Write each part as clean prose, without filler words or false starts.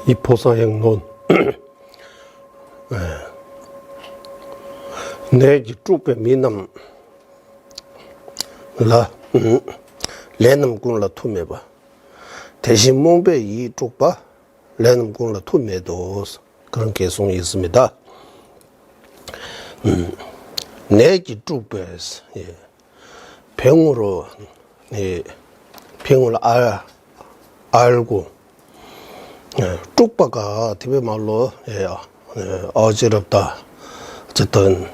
이 보사행론 내지 쭈빼 미남 라 레넘군라 투메바 대신 몸배 이 쪽바 레넘군라 투메도 그런 개성이 있습니다. 내지 쭈빼스 병으로 병을 알고 쪽바가 티베 말로 어지럽다 어쨌든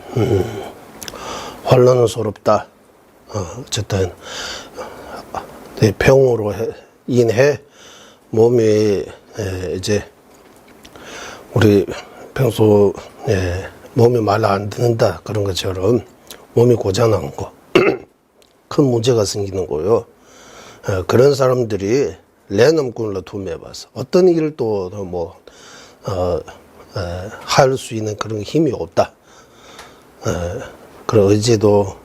혼란스럽다 어쨌든 병으로 인해 몸이 이제 우리 평소 몸이 말 안 듣는다 그런 것처럼 몸이 고장난 거 큰 문제가 생기는 거요. 그런 사람들이 레넘군을 투매봐서 어떤 일을 또 뭐 할 수 있는 그런 힘이 없다. 그런 의지도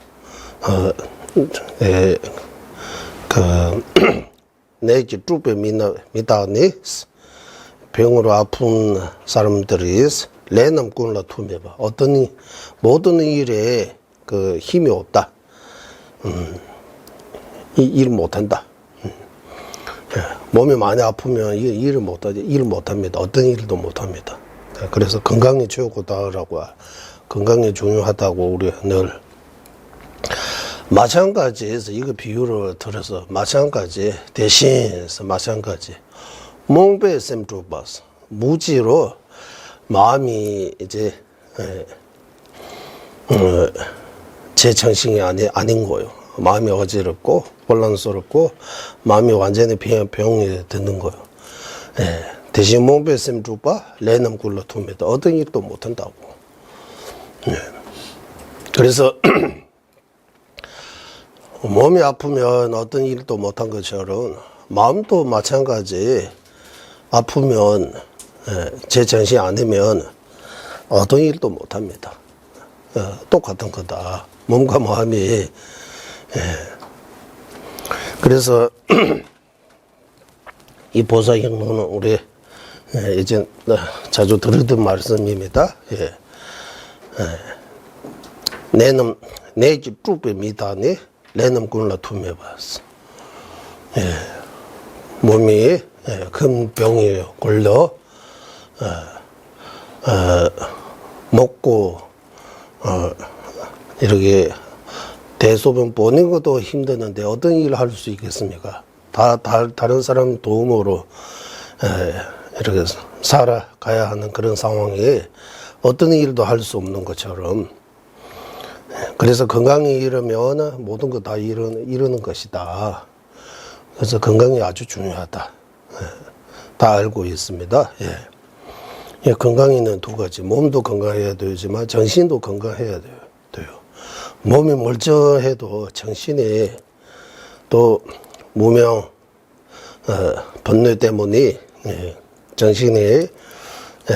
내지 쭈빼 미다니 병으로 아픈 사람들이 레넘군을 투매봐 어떤 모든 일에 그 힘이 없다. 일 못한다. 몸이 많이 아프면 일을 못합니다. 어떤 일도 못합니다. 그래서 건강이 최고다라고, 건강이 중요하다고 우리 늘 마찬가지에서 이거 비유를 들어서 마찬가지 대신해서 마찬가지 몽베 셈주바스 무지로 마음이 이제 제 정신이 아닌 거예요. 마음이 어지럽고 혼란스럽고 마음이 완전히 병이 드는 거예요. 대신 몸배 셈주바 레넘 굴러 둡니다. 어떤 일도 못한다고. 그래서 몸이 아프면 어떤 일도 못한 것처럼 마음도 마찬가지 아프면 제 정신이 아니면 어떤 일도 못합니다. 똑같은 거다. 몸과 마음이 그래서 이 보사행론은 우리 이제 자주 들었던 말씀입니다. 내놈 내지 쭈빼 미다니 레넘 군라 투매봤어. 몸이 큰 병이 걸려 먹고 이렇게 대소변 보는 것도 힘드는데 어떤 일을 할 수 있겠습니까? 다른 사람 도움으로 이렇게 살아가야 하는 그런 상황에 어떤 일도 할 수 없는 것처럼 그래서 건강이 이르면 모든 거 다 이루는 것이다. 그래서 건강이 아주 중요하다. 다 알고 있습니다. 건강에는 두 가지. 몸도 건강해야 되지만 정신도 건강해야 돼요. 몸이 멀쩡해도 정신이 또 무명 번뇌 때문에 정신이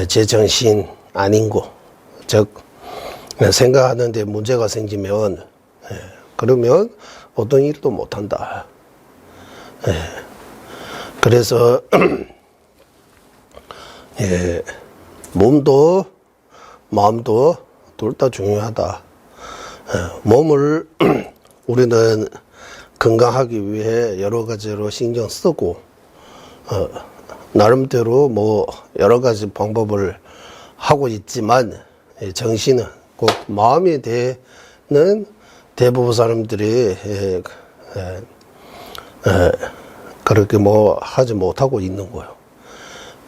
제 정신 아닌 거, 즉 생각하는데 문제가 생기면 그러면 어떤 일도 못한다. 그래서 몸도 마음도 둘 다 중요하다. 몸을 우리는 건강하기 위해 여러 가지로 신경 쓰고 나름대로 뭐 여러 가지 방법을 하고 있지만 정신은 곧 마음에 대해는 대부분 사람들이 그렇게 뭐 하지 못하고 있는 거예요.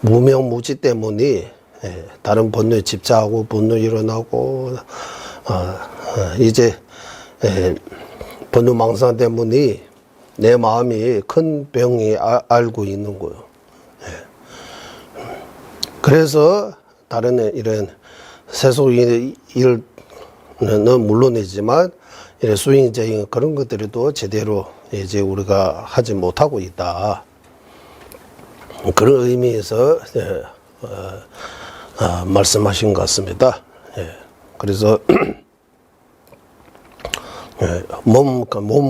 무명무지 때문에 다른 번뇌에 집착하고 분노 일어나고 이제 번뇌망상 때문에 내 마음이 큰 병이 알고 있는 거예요. 그래서 다른 이런 세속 일은 물론이지만 이런 수행적인 그런 것들도 제대로 이제 우리가 하지 못하고 있다. 그런 의미에서 말씀하신 것 같습니다. 그래서 몸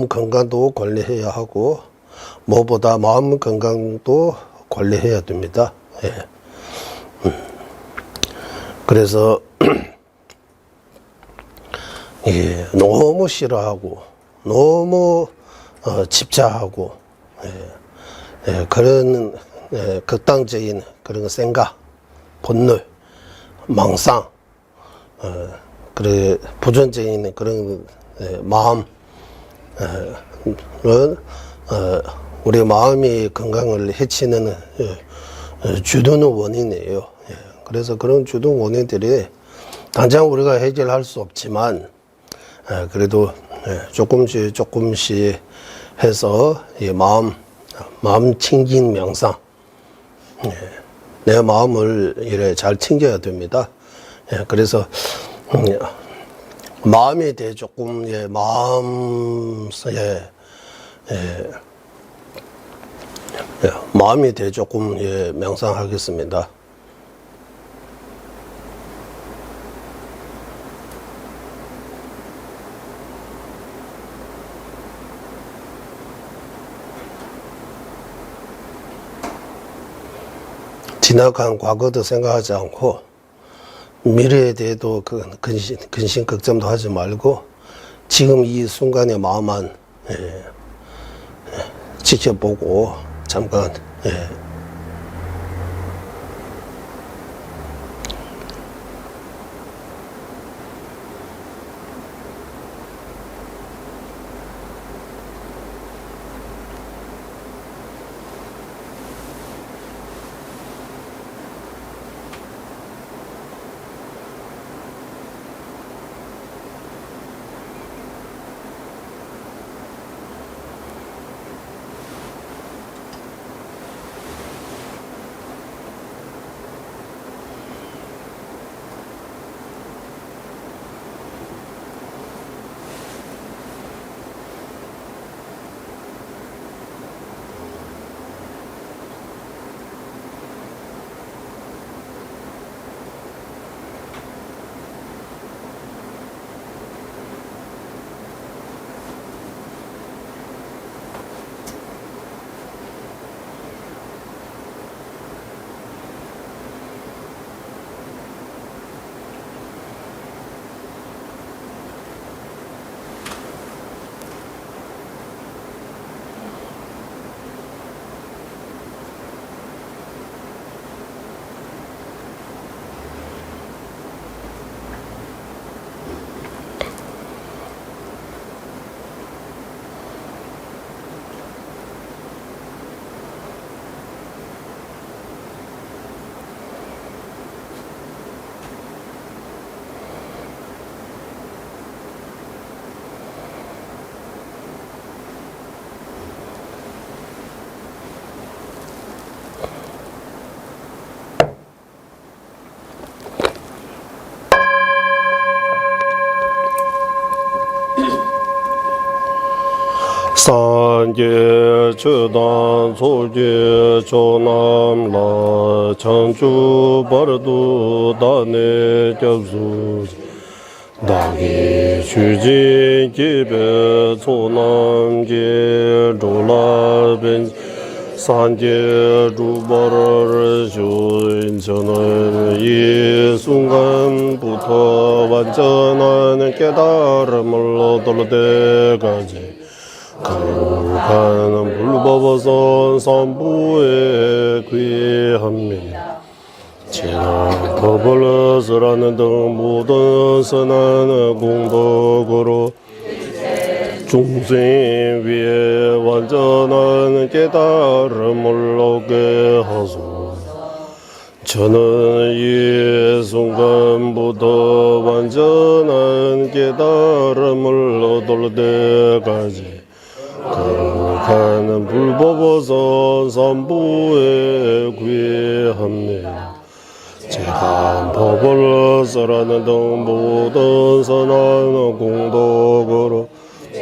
건강도 관리해야 하고 무엇보다 마음 건강도 관리해야 됩니다. 예. 그래서 예, 너무 싫어하고 너무 집착하고 예, 그런 극단적인 그런 생각, 본능, 망상, 그래 부정적인 그런 마음은 우리 마음의 건강을 해치는 주도는 원인이에요. 예, 그래서 그런 주도 원인들이 당장 우리가 해결할 수 없지만 그래도 조금씩 해서 이 마음 챙긴 명상, 내 마음을 이래 잘 챙겨야 됩니다. 그래서 마음에 대해 조금 마음에 대해 조금 명상하겠습니다. 지나간 과거도 생각하지 않고 미래에 대해도 근심 걱정도 하지 말고 지금 이 순간의 마음만 지켜보고 잠깐 산계 처단 소계 조남라 청주 버르두 다네 겹수 다기 휴진 기배 소남계 조라벤 산계 주버를 주인전은 이 순간부터 완전한 깨달음을 얻을 때까지 거룩한 불법어선 선부에 귀합니다. 지난 법을 쓰라는 등 모든 선한 공덕으로 중생 위에 완전한 깨달음을 얻게 하소서. 저는 이 순간부터 완전한 깨달음을 얻을 때까지 거룩한 불법어선 선부에 귀합니다. 제가 법을 써라는 등 모든 선한 공덕으로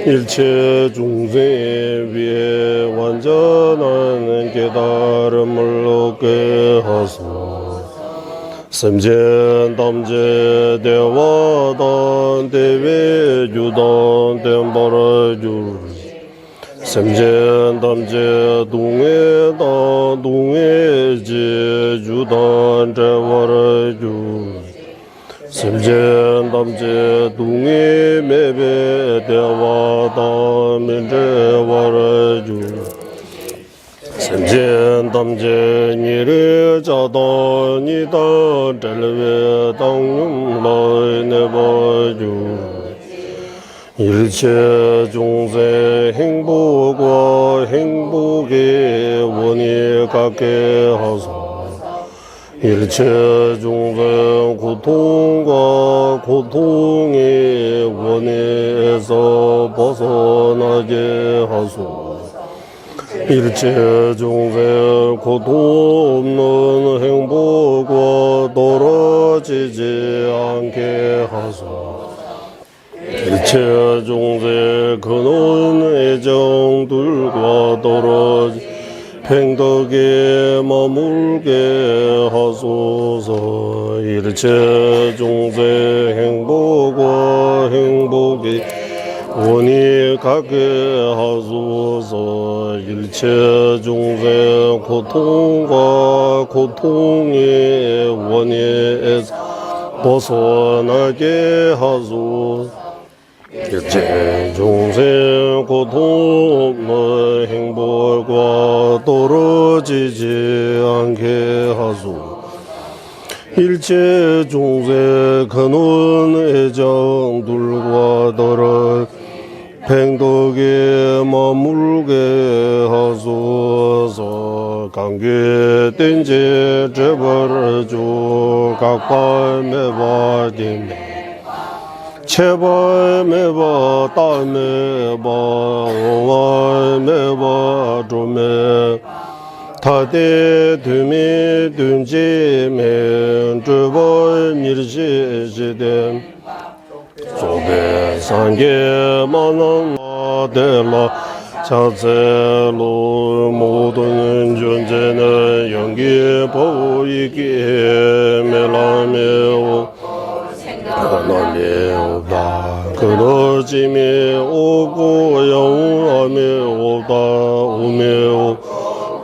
일체 중생 위에 완전한 깨달음을 얻게 하소서. semjen damje dewa dan dewe judan tembara jur 삼전 담제 동해다 동해제 주단 제와라주 삼전 담제 동해 매베 대와다 민제와라주 삼전 담제 니르 자다 니다 젤베 당용라이 네바주 일체 중세 행복과 행복의 원이 갖게 하소 일체 중세 고통과 고통의 원에서 벗어나게 하소 일체 중세 고통 없는 행복과 떨어지지 않게 하소 일체 중세 근원 애정들과 떨어지 팽덕에 머물게 하소서 일체 중세 행복과 행복이 원이 갖게 하소서 일체 중세 고통과 고통의 원에서 벗어나게 하소서 일체 중세 고통의 행복과 떨어지지 않게 하소 일체 중세 근원 애정들과 떨어 팽덕에 머물게 하소서 감격된 제 제발주 각발매바디네 제발 매바 따매바 오와매바 조매 타대 두미 둔지매 주벌 밀시시댐 소배 산계 만나데라 자세로 모든 존재는 연기 보이기에 멜라메오 하나메오다 그러짐이 오고 영함에오다 오메오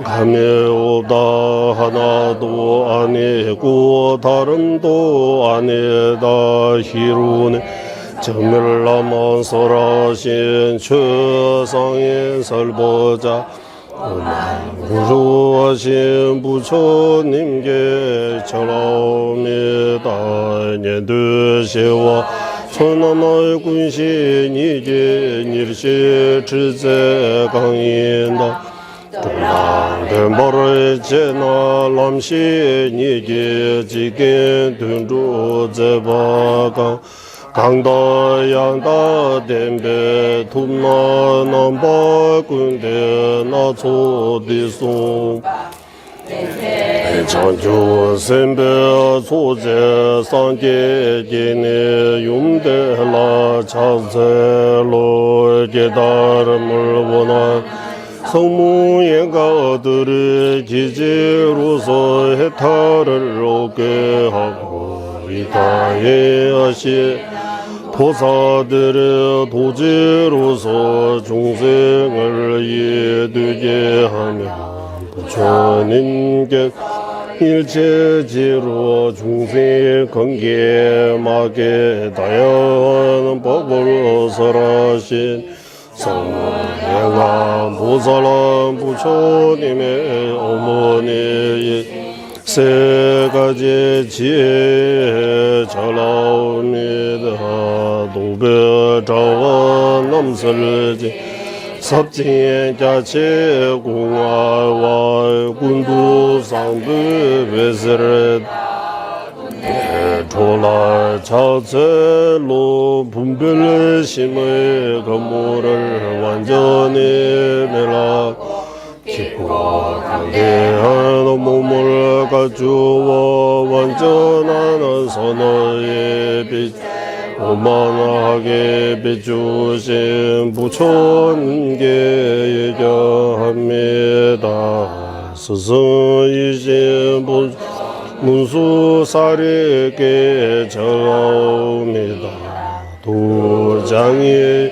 가메오다 하나도 아니고 다름도 아니다 히루네 정멸라만 설하신 최상의 설보자 구조하신 부처님께 절하옵니다. 년두시와 천남의 군신이제 일시 질세 강인다 demore chena lamshi nige jigen dunru zeba 강다 양다 덴베 tumna 남바 군데 나초디송 장조 선배 소제 상계기네 용대라 차세로 계달을 원한 성무예가들의 기지로서 해탈을 얻게 하고 이타에 하시 보사들의 도지로서 중생을 이해되게 하며 부처님께 일체지로 중생의 관계막에 다양한 법을 설하신 성령아 보살람 부처님의 어머니 세 가지 지혜 잘나옵니다. 도배자와 남설지 섭진 자체 공화와 군도 상부 베스를 조라 자체로 분별심의 건물을 완전히 매라 깊고 강대한 몸을 갖추어 완전한 선어의 빛 오만하게 비추신 부처님께 예견합니다. 스승이신 문수사리에게 전하옵니다. 도장이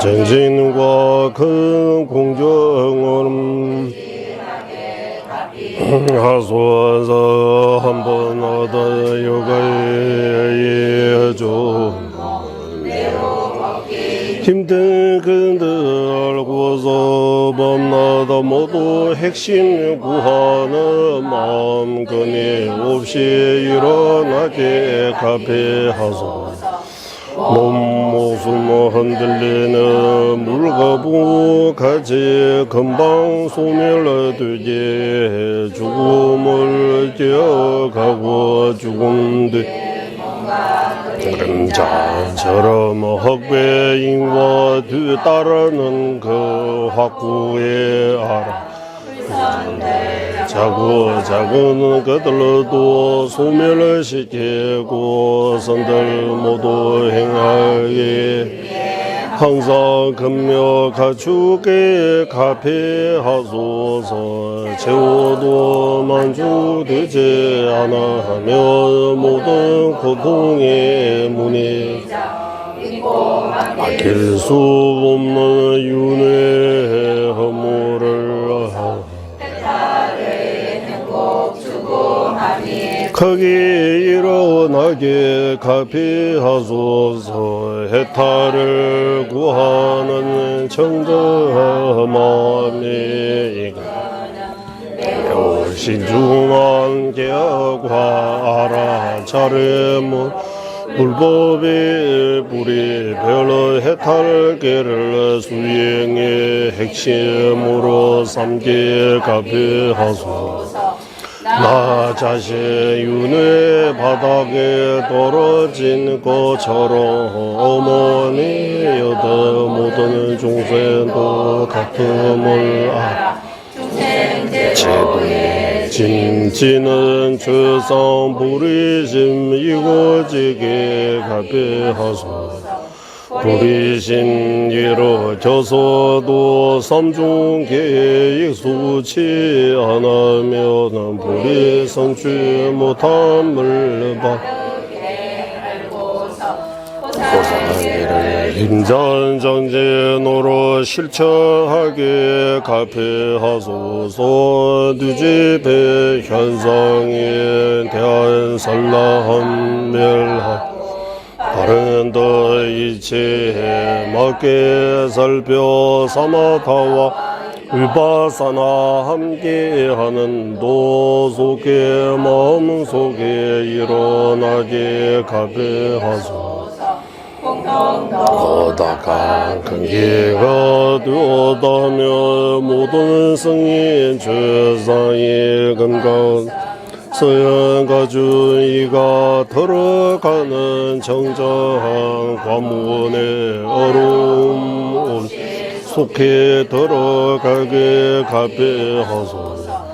정진과 큰 공정을 하소서. 한번 얻어 여가에 좀 힘든 근들 알고서 범나다 모두 핵심 구하는 마음 근이 없이 일어나게 갚해하소. 몸 목숨 흔들리는 물가부 같이 금방 소멸되게 죽음을 기억하고 죽음 뒤 그림자처럼 흑배인과 뒤따르는 그 확구에 알아 작은 그들도 소멸을 시키고 선들 모두 행하게 항상 금며 가축에 갚해하소서. 채워도 만족되지 않아하며 모든 고통의 문이 막힐 수 없는 윤회의 허물을 크게 일어나게 갚해하소서. 해탈을 구하는 정정함이 매우 신중한 계약과 알아차림은 불법의 불이 별로 해탈계를 수행의 핵심으로 삼게 갚해하소서. 나 자신 윤회 바닥에 떨어진 것처럼 어머니 여덟 모든 중생도 같음을 알아. 제도의 짐지는 죄성 부리심 이고지게 갚해하소서. 부리심 이루어져서도 삼중계획 수치 않으면 부리 성취 못함을 임전정진으로 실천하게 갚해하소서. 누집의 현상에 대한 설라함 멸함 바른 더 이치에 맞게 살펴 사마타와 위바사나 함께하는 도 속에 마음 속에 일어나게 갚해하소서. 거다간 근기가 되었다며 모든 성인 최상의 건강 서양가주 이가 들어가는 정정한 관문의 어려움 속해 들어가게 갚해하소서.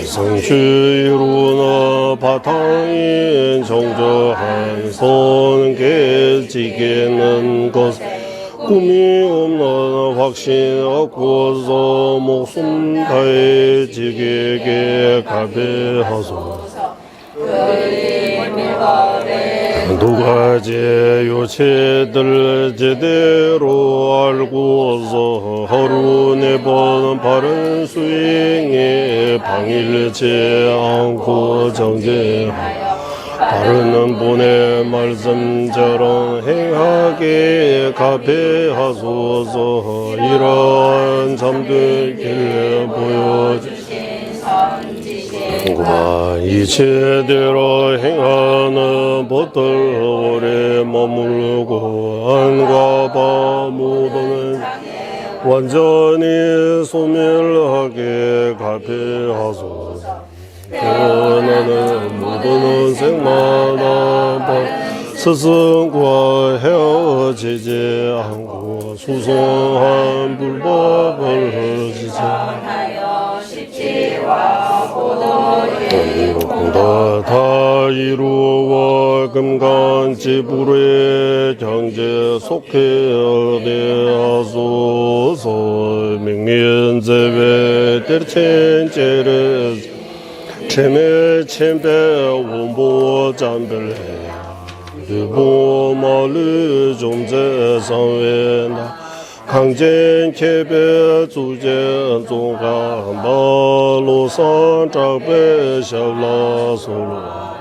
성취 이루나 바탕인 정정한 선계지게는 것 꿈이 없는 확신 얻고서 목숨 다해 지게게 갚해하소서. 두 가지 요체들 제대로 알고서 하루 4번 바른 수행에 방일치 않고 정제하여 바르는 본의 말씀처럼 행하게 갚해하소서. 이러한 잠들 길 보여주신 선지신과 이체대로 행하는 법들 오래 머물고 안과 바 모든 완전히 소멸하게 갚해하소서. 변하는 모든 생마다 스승과 헤어지지 않고 수성한 불법을 지정하여 십지와 보도의 공다 다 이루어 금강지불의 경제 속해 어디하소서. 명면제외 terchen제를 체매 챔배 원보 잠벨해 두부 마르 좀제 상웬다 강진 개별 주제 종가 마로산 작배 샤라 솔로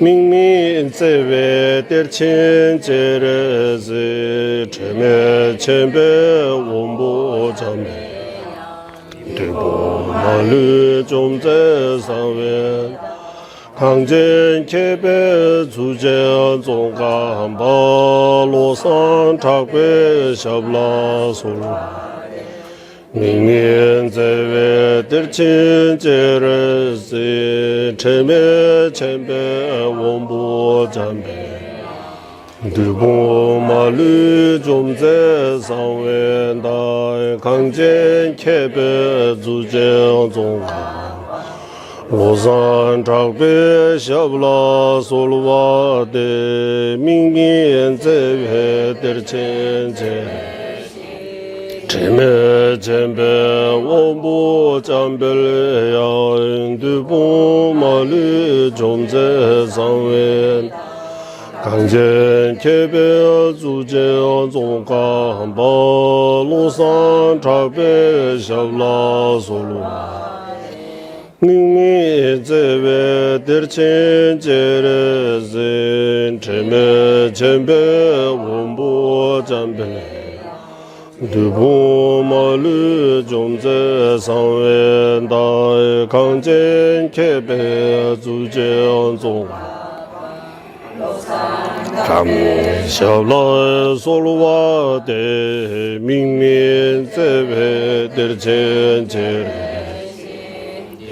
민민 제외 대친 제르즈 체메 쳔베 원보 잠베 두부 마르 좀제 상웬 강진 개별 주제 종가 마로산 작배 샤라 솔로 민민 제외 대친 제르즈 체메 쳔베 원보 잠베 두부 마르 좀제 상웬다 강진 개별 주제 종가 로산 작배 샤블라 솔와데 민긴 제외 데르첸제 제메 쳔베 원보 잠벨야 두부 마르 좀제 상웬 강진 개별 주제 종가 로산 작배 샤블라 솔와 민민 제외 대친 제르진 체메 쳔베 원보 잠벨 두부 마르 좀제 상웬다 강진 개배 주제 종 감샤라 솔와데 민민 제외 대친 제르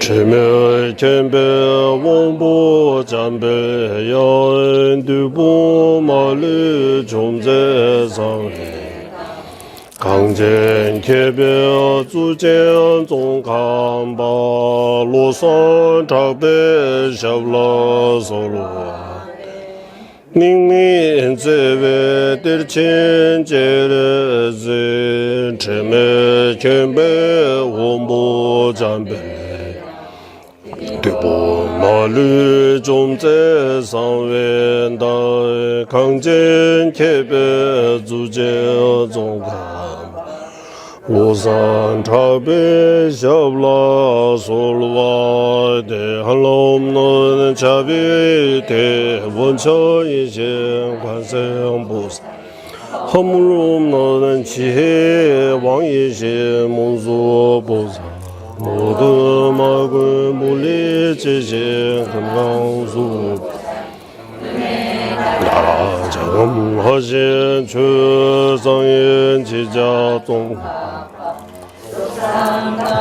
체메 쳔베 원보 잠베 연 두부 마르 좀제 상회 강진 개별 주제 종감바 로산 작배 샤블라 솔로 민민 제외 대친 제르즈 체메 쳔베 원보 잠베 두부 마르 좀제 상웬다 강진 개별 주제 종가 로산 작배 샤블라 솔와데 한롬는 자비 대원처이신 관세음보살 허물 없는 지혜 왕이신 문수보살 모두 마구 물리지신 금강수 나정하신 최상인 지자동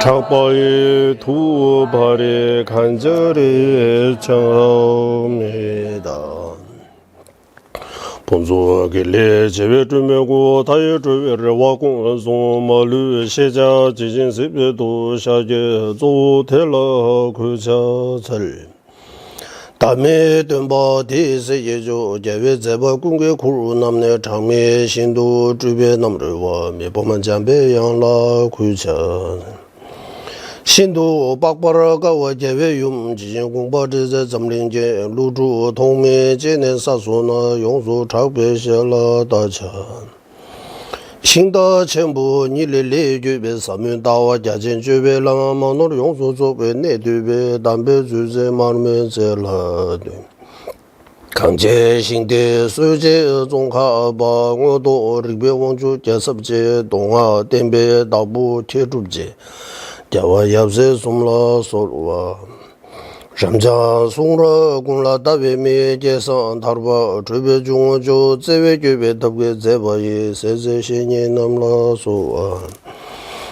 작바의 두 발이 간절히 청합니다. 본소길래 제외주매고 다예주외를 와공은 마루 시자 지진 습도 샤제 조텔라 그자철 담에 든바 디세 예조 제외 제바 공개 구루 남내 장미 신도 주변 남르와 메보만 잠배 양라 그자 신도 박바라가 와제외 юм지진 공바지제 점링제 루주 통매 제내 사소나 용수 작배셔라 다차 신다 전부 니레레 주베 사면다와 자진 주베 라마노 용수 조베 내두베 담배 주제 마르메젤라 강제 신대 수제 종카바 고도 리베 원주 제섭제 동아 덴베 다부贴주제 자와 yapse somla solwa jamja songra gunla dabe미 제선 다르바 주베 중어조 제외 교배 덕게 제바이 세세 신이 남라 소와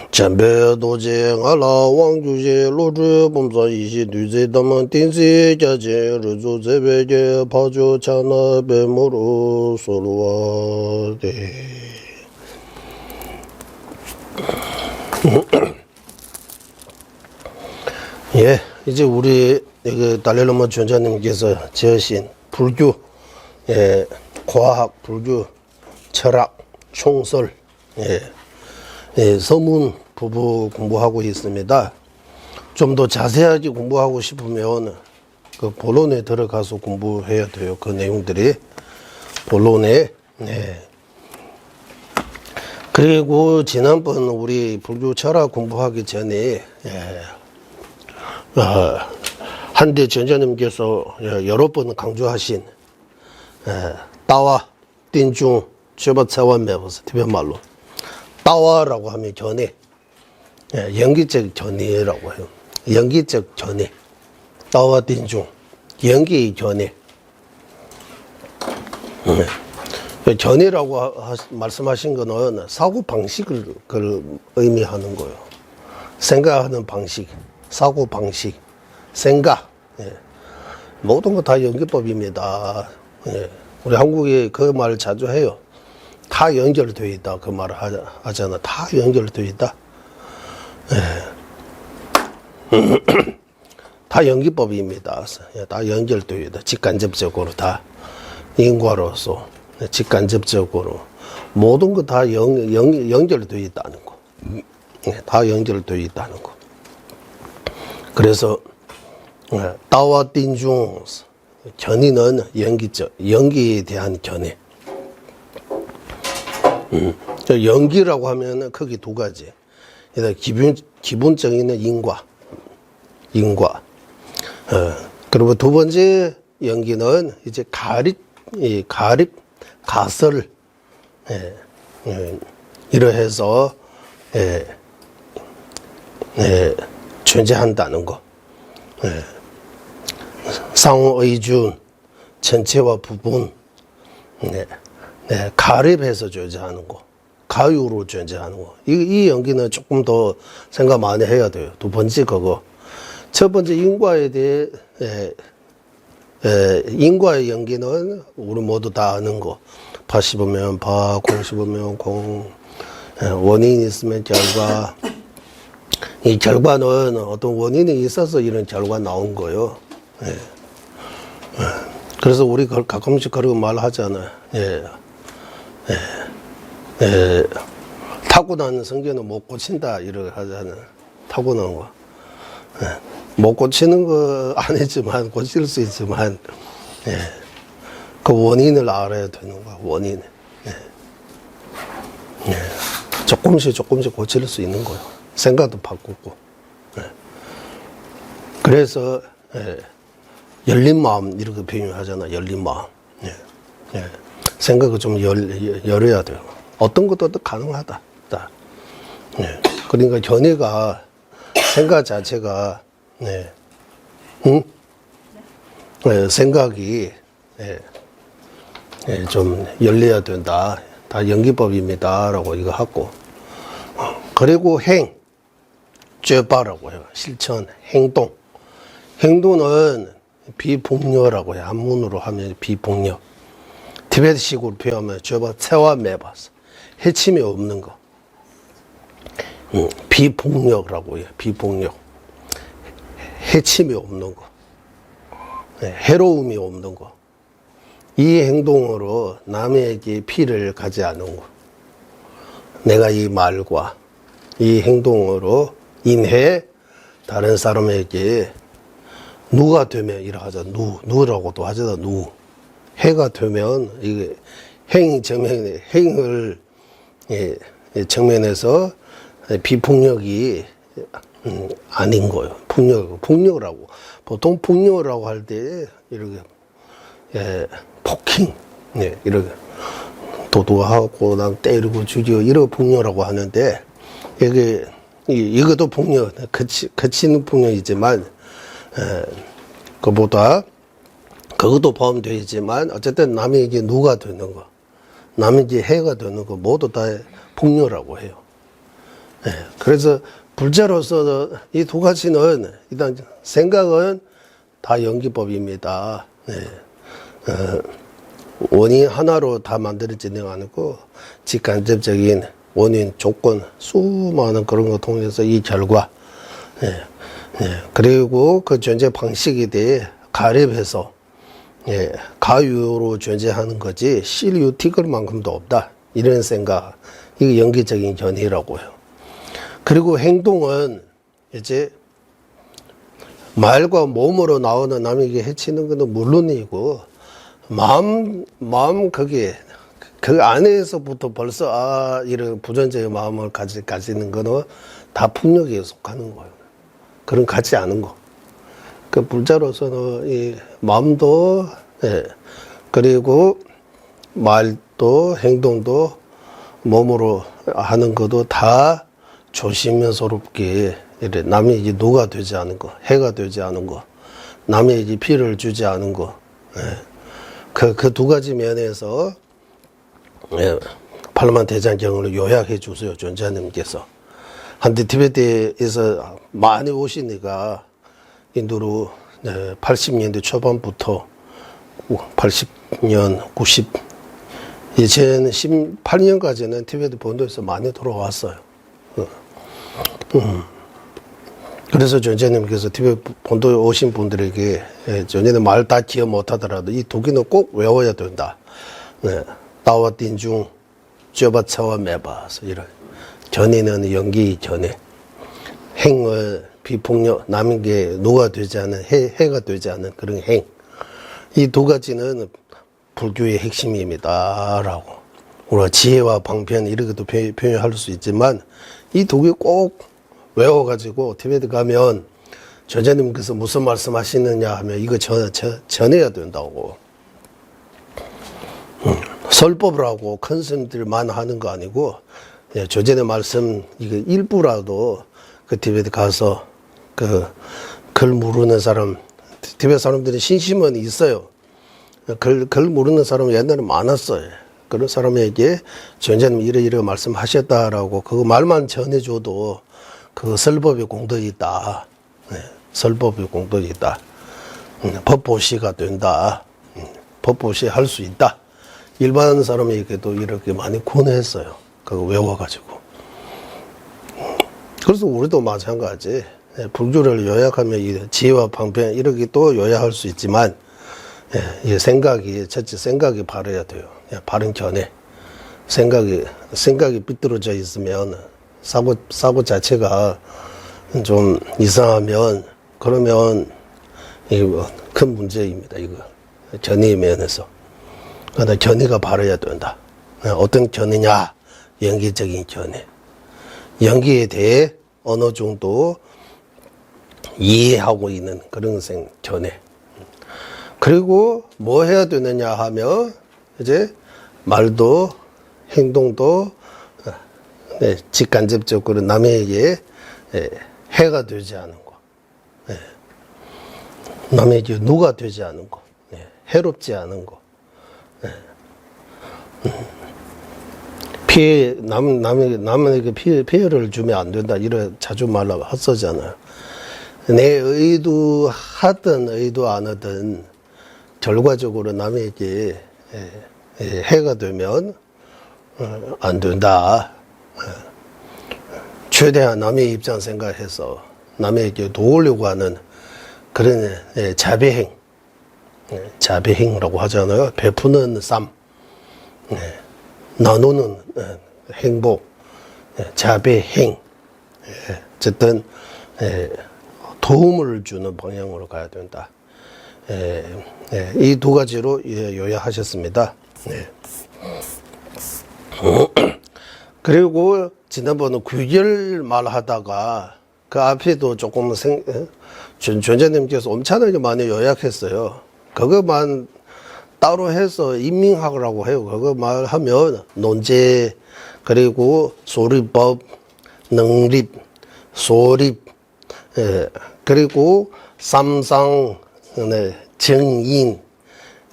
잠베 도제 알라 왕주제 로주 범사 이시 뒤제 담은 딘지 자제 르조 제베게 파조 차나 베모로 솔와 데 예, 이제 우리 달렐로마 전자님께서 지으신 불교, 과학, 불교, 철학, 총설, 서문 부부 공부하고 있습니다. 좀 더 자세하게 공부하고 싶으면 그 본론에 들어가서 공부해야 돼요. 그 내용들이. 본론에. 네. 그리고 지난번 우리 불교 철학 공부하기 전에 한대 전자님께서 여러 번 강조하신 따와 띵중 최바차원 매버스 티베말로 따와라고 하면 견해, 연기적 견해라고 해요. 연기적 견해, 따와 띵중 연기 견해. 견해라고 말씀하신 거는 사고 방식을 의미하는 거예요. 생각하는 방식, 사고 방식, 생각. 모든 거 다 연기법입니다. 우리 한국에 그 말 자주 해요. 다 연결되어 있다. 그 말을 하잖아. 다 연결되어 있다. 다 연기법입니다. 다 연결되어 있다. 직간접적으로 다 인과로서. 직간접적으로 모든 거 다 연결되어 있다는 거. 다 연결되어 있다는 거. 그래서 따와 띵중 견해는 연기적, 연기에 대한 견해. 연기라고 하면은 크게 두 가지. 기본적인 인과. 그리고 두 번째 연기는 이제 가립, 가설, 이러해서, 존재한다는 거. 상의준, 전체와 부분, 가립해서 존재하는 거. 가유로 존재하는 거. 이 연기는 조금 더 생각 많이 해야 돼요. 두 번째 그거. 첫 번째 인과에 대해, 인과의 연기는 우리 모두 다 아는 거. 파 씹으면 파, 공 씹으면 공, 원인이 있으면 결과. 이 결과는 어떤 원인이 있어서 이런 결과 나온 거예요. 그래서 우리 가끔씩 그런 말 하잖아요. 타고난 성견은 못 고친다 이렇게 하잖아요. 타고난 거. 못 고치는 거 아니지만 고칠 수 있지만 그 원인을 알아야 되는 거야. 원인. 조금씩 고칠 수 있는 거예요. 생각도 바꾸고. 그래서 열린 마음 이렇게 표현하잖아. 열린 마음. 생각을 좀 열어야 돼요. 어떤 것도 가능하다. 그러니까 견해가 생각 자체가 생각이 좀 열려야 된다. 다 연기법입니다라고 이거 하고. 그리고 죄바라고 해요. 실천, 행동. 행동은 비폭력이라고 해요. 한문으로 하면 비폭력. 티베트식으로 표현하면 죄바 체와 매바스. 해침이 없는 거. 비폭력이라고 해요. 비폭력. 해침이 없는 거. 해로움이 없는 거. 이 행동으로 남에게 피를 가지 않는 거. 내가 이 말과 이 행동으로 인해 다른 사람에게 누가 되면 이라 하자. 누라고도 하잖아. 해가 되면 이게 행을 정면에서 비폭력이 아닌 거예요. 폭력이라고. 보통 폭력이라고 할 때 이렇게 폭행, 이렇게 도도하고 난 때리고 죽이고 이런 폭력이라고 하는데 이것도 폭력, 그치는 폭력이지만 그보다 그것도 포함되어 있지만 어쨌든 남에게 누가 되는 거, 남에게 해가 되는 거 모두 다 폭력이라고 해요. 그래서 불자로서 이 두 가지는 일단 생각은 다 연기법입니다. 원인 하나로 다 만들어지는 않고 직간접적인 원인, 조건, 수많은 그런 거 통해서 이 결과, 그리고 그 존재 방식에 대해 가립해서 가유로 존재하는 거지 실유 티끌만큼도 없다. 이런 생각, 이게 연기적인 견해라고 해요. 그리고 행동은 이제 말과 몸으로 나오는 남에게 해치는 것은 물론이고 마음 거기에 그 안에서부터 벌써 이런 부정적인 마음을 가지는 거는 다 폭력에 속하는 거예요. 그런 같지 않은 거. 그 불자로서는 이 마음도 그리고 말도 행동도 몸으로 하는 것도 다 조심스럽게 이래 남의 이제 노가 되지 않은 거, 해가 되지 않은 거, 남의 이제 피해를 주지 않은 거. 그 두 가지 면에서 팔만 대장경을 요약해 주세요, 존자님께서. 한때 티베트에서 많이 오시니까 인도로 80년대 초반부터 80년, 2018년까지는 티베트 본도에서 많이 돌아왔어요. 그래서 존재님께서 티베트 본도에 오신 분들에게 전에는 말 다 기억 못하더라도 이 독일은 꼭 외워야 된다. 따와 띵중 쥐어바차와 매바서 이런 견해는 연기 견해, 행을 비폭력 남에게 노가 되지 않은 해가 되지 않은 그런 행. 이 두 가지는 불교의 핵심입니다라고. 우리가 지혜와 방편 이렇게도 표현할 수 있지만 이 두 개 꼭 외워가지고 티베트 가면 전자님께서 무슨 말씀하시느냐 하면 이거 전해야 된다고. 설법을 하고 큰 스님들만 하는 거 아니고 조전의 말씀 이거 일부라도 그 티베트 가서 그 글 모르는 사람 티베트 사람들이 신심은 있어요. 글 모르는 사람은 옛날에 많았어요. 그런 사람에게 전자님 이래 말씀하셨다라고 그거 말만 전해줘도 그 설법의 공덕이 있다. 설법의 공덕이 있다. 법보시가 된다. 법보시 할 수 있다. 일반 사람에게도 이렇게 많이 권했어요. 그거 외워가지고. 그래서 우리도 마찬가지. 불교를 요약하면 이 지혜와 방편 이렇게 또 요약할 수 있지만 이 생각이 첫째 생각이 바르야 돼요. 바른 견해. 생각이 삐뚤어져 있으면 사고 자체가 좀 이상하면 그러면 이거 큰 문제입니다. 이거 견해 면에서. 그러나 견해가 바르야 된다. 어떤 견해냐? 연기적인 견해. 연기에 대해 어느 정도 이해하고 있는 그런 견해. 그리고 뭐 해야 되느냐 하면 이제 말도 행동도 직간접적으로 남에게 해가 되지 않은 거, 남에게 누가 되지 않은 거, 해롭지 않은 거, 피해 남에게 피해를 주면 안 된다 이런 자주 말로 하잖아요. 내 의도하든 의도 안 하든 결과적으로 남에게 해가 되면 안 된다. 최대한 남의 입장 생각해서 남에게 도우려고 하는 그런 자비행, 자비행이라고 하잖아요. 베푸는 삶, 나누는 행복, 자비행. 어쨌든 도움을 주는 방향으로 가야 된다. 이 두 가지로 요약하셨습니다. 그리고 지난번에 귀결 말하다가 그 앞에도 조금 존재님께서 엄청나게 많이 요약했어요. 그것만 따로 해서 인민학이라고 해요. 그거 말하면 논제 그리고 소리법, 능립, 소립, 그리고 삼상, 정인,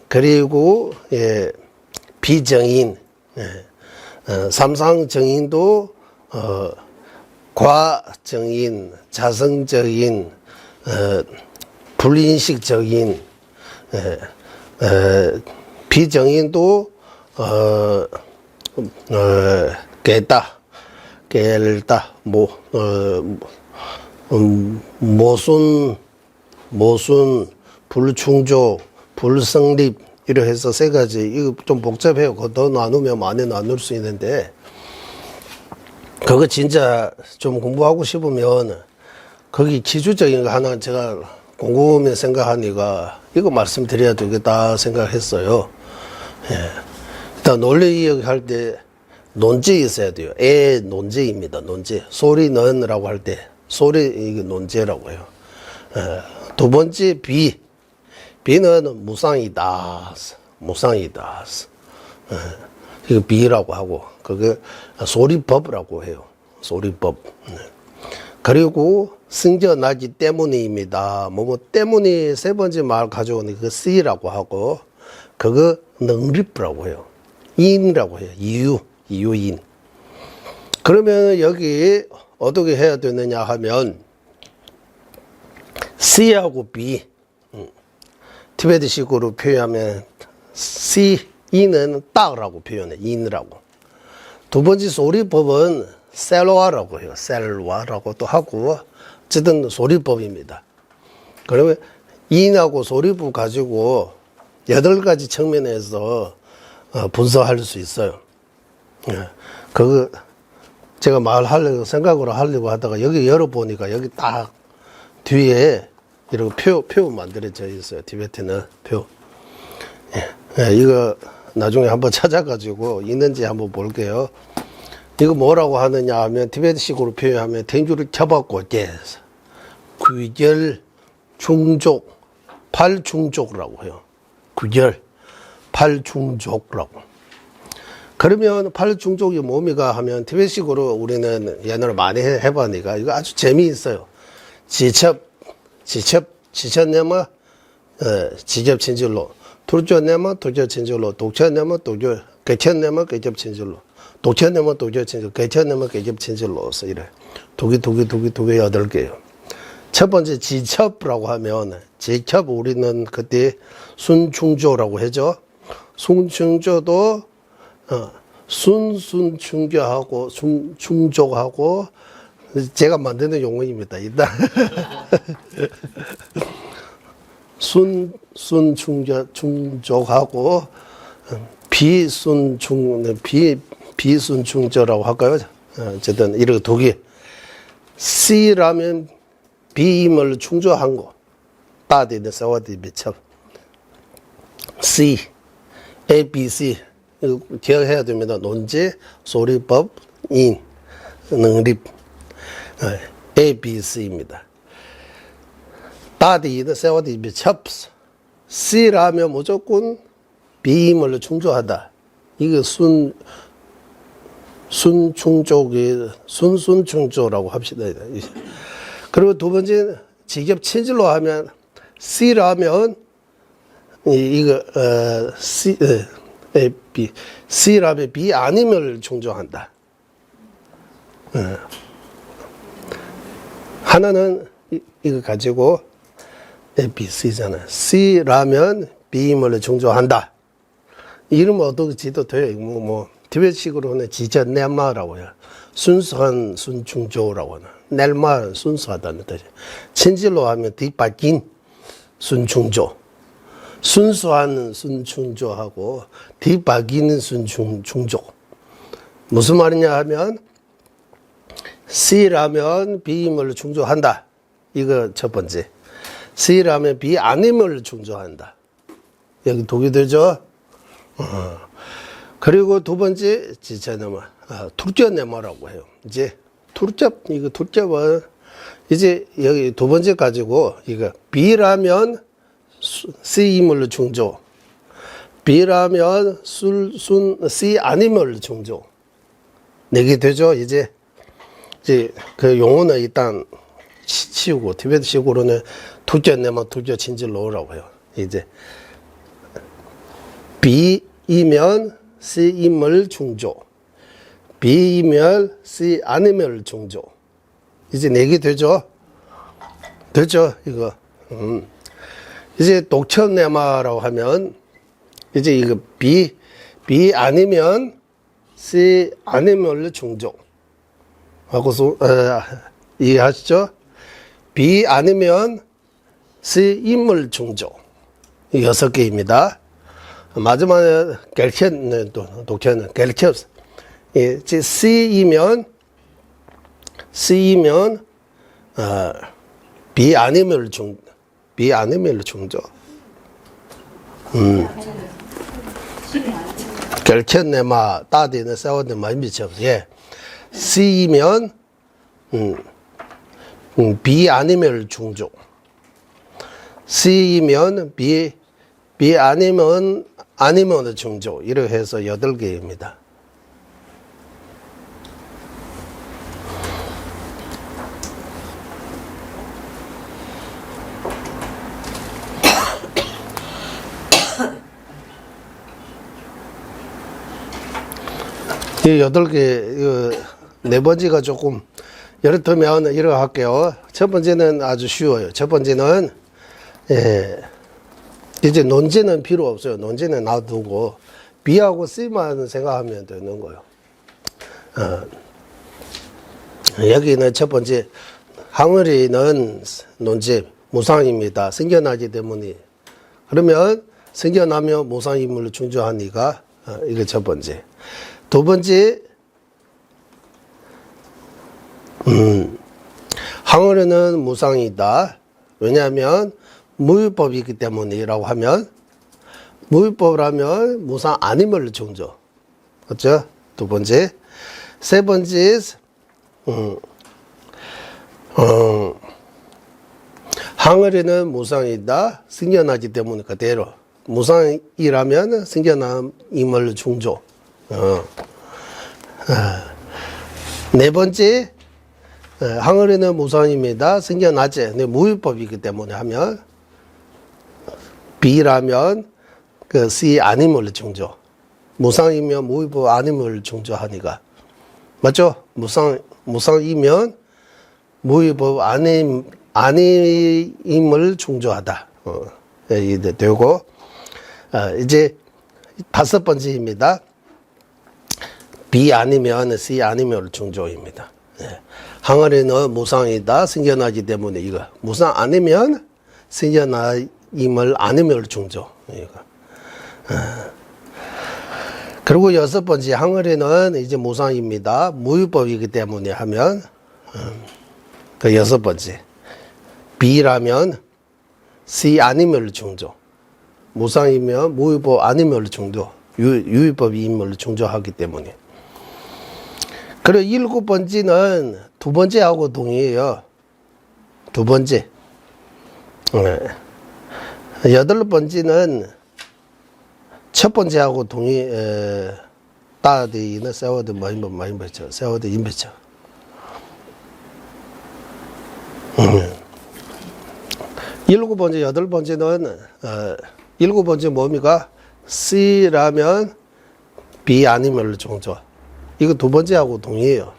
그리고 비정인, 삼상 정인도 과정인, 자성적인, 불인식적인, 비정인도 깨다, 모순, 불충조, 불성립 이렇게 해서 세 가지. 이거 좀 복잡해요. 그거 더 나누면 많이 나눌 수 있는데 그거 진짜 좀 공부하고 싶으면 거기 기초적인 거 하나 제가 곰곰이 생각하니까 이거 말씀드려야 되겠다 생각했어요. 예. 일단 논리 이야기할 때 논지 있어야 돼요. 논지입니다. 논지. 소리는라고 할 때 소리 이게 논지라고 해요. 예. 두 번째 비는 무상이다. 무상이다. 예. 이거 비라고 하고 그게 소리법이라고 해요. 소리법. 예. 그리고 승전하기 때문입니다. 뭐 때문이 세 번째 말 가져오는 그 C라고 하고 그거 능립이라고 해요. 인이라고 해요. 이유인. 그러면 여기 어떻게 해야 되느냐 하면 C하고 B 티베트식으로 표현하면 C, 이는 딱라고 표현해. 인이라고. 두 번째 소리법은 셀와라고 해요. 셀와라고도 하고 어쨌든 소리법입니다. 그러면 인하고 소리법 가지고 8가지 측면에서 분석할 수 있어요. 예. 그거 제가 말하려고 생각으로 하려고 하다가 여기 열어보니까 여기 딱 뒤에 이렇게 표 만들어져 있어요. 티베트는 표. 예. 예. 이거 나중에 한번 찾아가지고 있는지 한번 볼게요. 이거 뭐라고 하느냐 하면 티베트식으로 표현하면 댕주를 잡았고 귀결 중족 팔중족이라고 해요. 귀결 팔중족이라고. 그러면 팔중족이 뭡니까 하면 티베트식으로 우리는 옛날에 많이 해보니까 이거 아주 재미있어요. 지첩내면 지접친절로, 둘째내면 둘째친절로, 독쳐내면 개천내면 개접친절로, 독쳐내면 독쳐친절, 개천내면 개접친절로서 이래. 두개 8개요. 첫 번째 지첩이라고 하면 지첩 우리는 그때 순충조라고 하죠. 순충조도 순충조하고 순충족하고 제가 만드는 용어입니다. 일단 순충족하고 비순충조라고 할까요? 어쨌든 이렇게 두 개. C라면 B임을 충족한 거. 따디는 사와디 비첩. C, A, B, C. 이거 기억해야 됩니다. 논지, 소리법, 인, 능립. A, B, C입니다. 따디는 사와디 비첩. C라면 무조건 B임을 충족하다. 이거 순충족라고 합시다. 그리고 두 번째 직접 친질로 하면 C라면 C라면 B 아님을 충족한다. 하나는 이거 가지고 A, B, C잖아요. C라면 B임을 충족한다. 이름 어떻게 지도 돼요? 뭐 티베트식으로는 지전내마라고 해요. 순수한 순충조라고 하나. 낼마 순수하다는 뜻이에요. 친질로 하면 뒷바뀐 순충조. 순수한 순충조하고 뒷바뀌는 순충조. 무슨 말이냐 하면 C라면 B임을 충족한다. 이거 첫 번째. C라면 B 아님을 충족한다. 여기 독이 되죠? 그리고 두 번째 지체네마 둘째네마라고 해요. 이제 이거 둘째는 이제 여기 두 번째 가지고 이거 B라면 C임을 충족, B라면 C 아님을 충족. 네개 되죠? 이제 그 용어는 일단 치우고 티베트식으로는 둘째네마 둘째 친질로라고 해요. 이제 B이면 C임을 충족, B이면 C 아님을 충족. 이제 4개 되죠? 됐죠? 이거. 이제 독천내마라고 하면 이제 이거 B 아니면 C 아님을 충족. 하고서 이해하시죠? B 아니면 C임을 충족. 6개입니다. 마지막에 겔켄 독현은 겔켄스. 예, C이면 B 아님을 B 아니면 중조. 결천내마 따디는 세워도 많이 미쳐. 예. C이면 B 아니면 중조. C이면 B 아니면 중조. 이렇게 해서 8개입니다. 이 8개, 네 번째가 조금, 예를 들면, 이렇게 할게요. 첫 번째는 아주 쉬워요. 첫 번째는, 이제 논제는 필요 없어요. 논제는 놔두고, B하고 C만 생각하면 되는 거예요. 여기는 첫 번째, 항어리는 논제, 무상입니다. 생겨나기 때문에. 그러면, 생겨나면 무상임을 중조하니까, 이게 첫 번째. 두 번째, 항어리는 무상이다. 왜냐하면 무위법이기 때문이라고 하면 무위법이라면 무상 아님을 중조. 그렇죠? 두 번째. 세 번째, 항어리는 무상이다. 생겨나기 때문에 그대로. 무상이라면 생겨남임을 중조. 네 번째, 항어리는 무상입니다. 생겨나지. 무위법이기 때문에 하면, B라면, 그 C 아님을 중조. 무상이면 무위법 아님을 중조하니까. 맞죠? 무상이면 무위법 아님을 중조하다. 이게 되고, 이제 다섯 번째입니다. B 아니면 C 아니면 중조입니다. 항어리는 무상이다. 생겨나기 때문에 이거. 무상 아니면 생겨나임을 아니면 중조. 이거. 그리고 여섯 번째, 항어리는 이제 무상입니다. 무위법이기 때문에 하면, 그 여섯 번째. B라면 C 아니면 중조. 무상이면 무위법 아니면 중조. 유위법임을 중조하기 때문에. 그리고 일곱 번째는 두 번째하고 동의해요. 두 번째. 여덟 번째는 첫 번째하고 따디는 세워드 많이 뱉죠. 세워드 임뱉죠. 일곱 번째, 여덟 번째는, 일곱 번째 뭡니까? C라면 B 아니면 중조. 이거 두 번째하고 동의해요.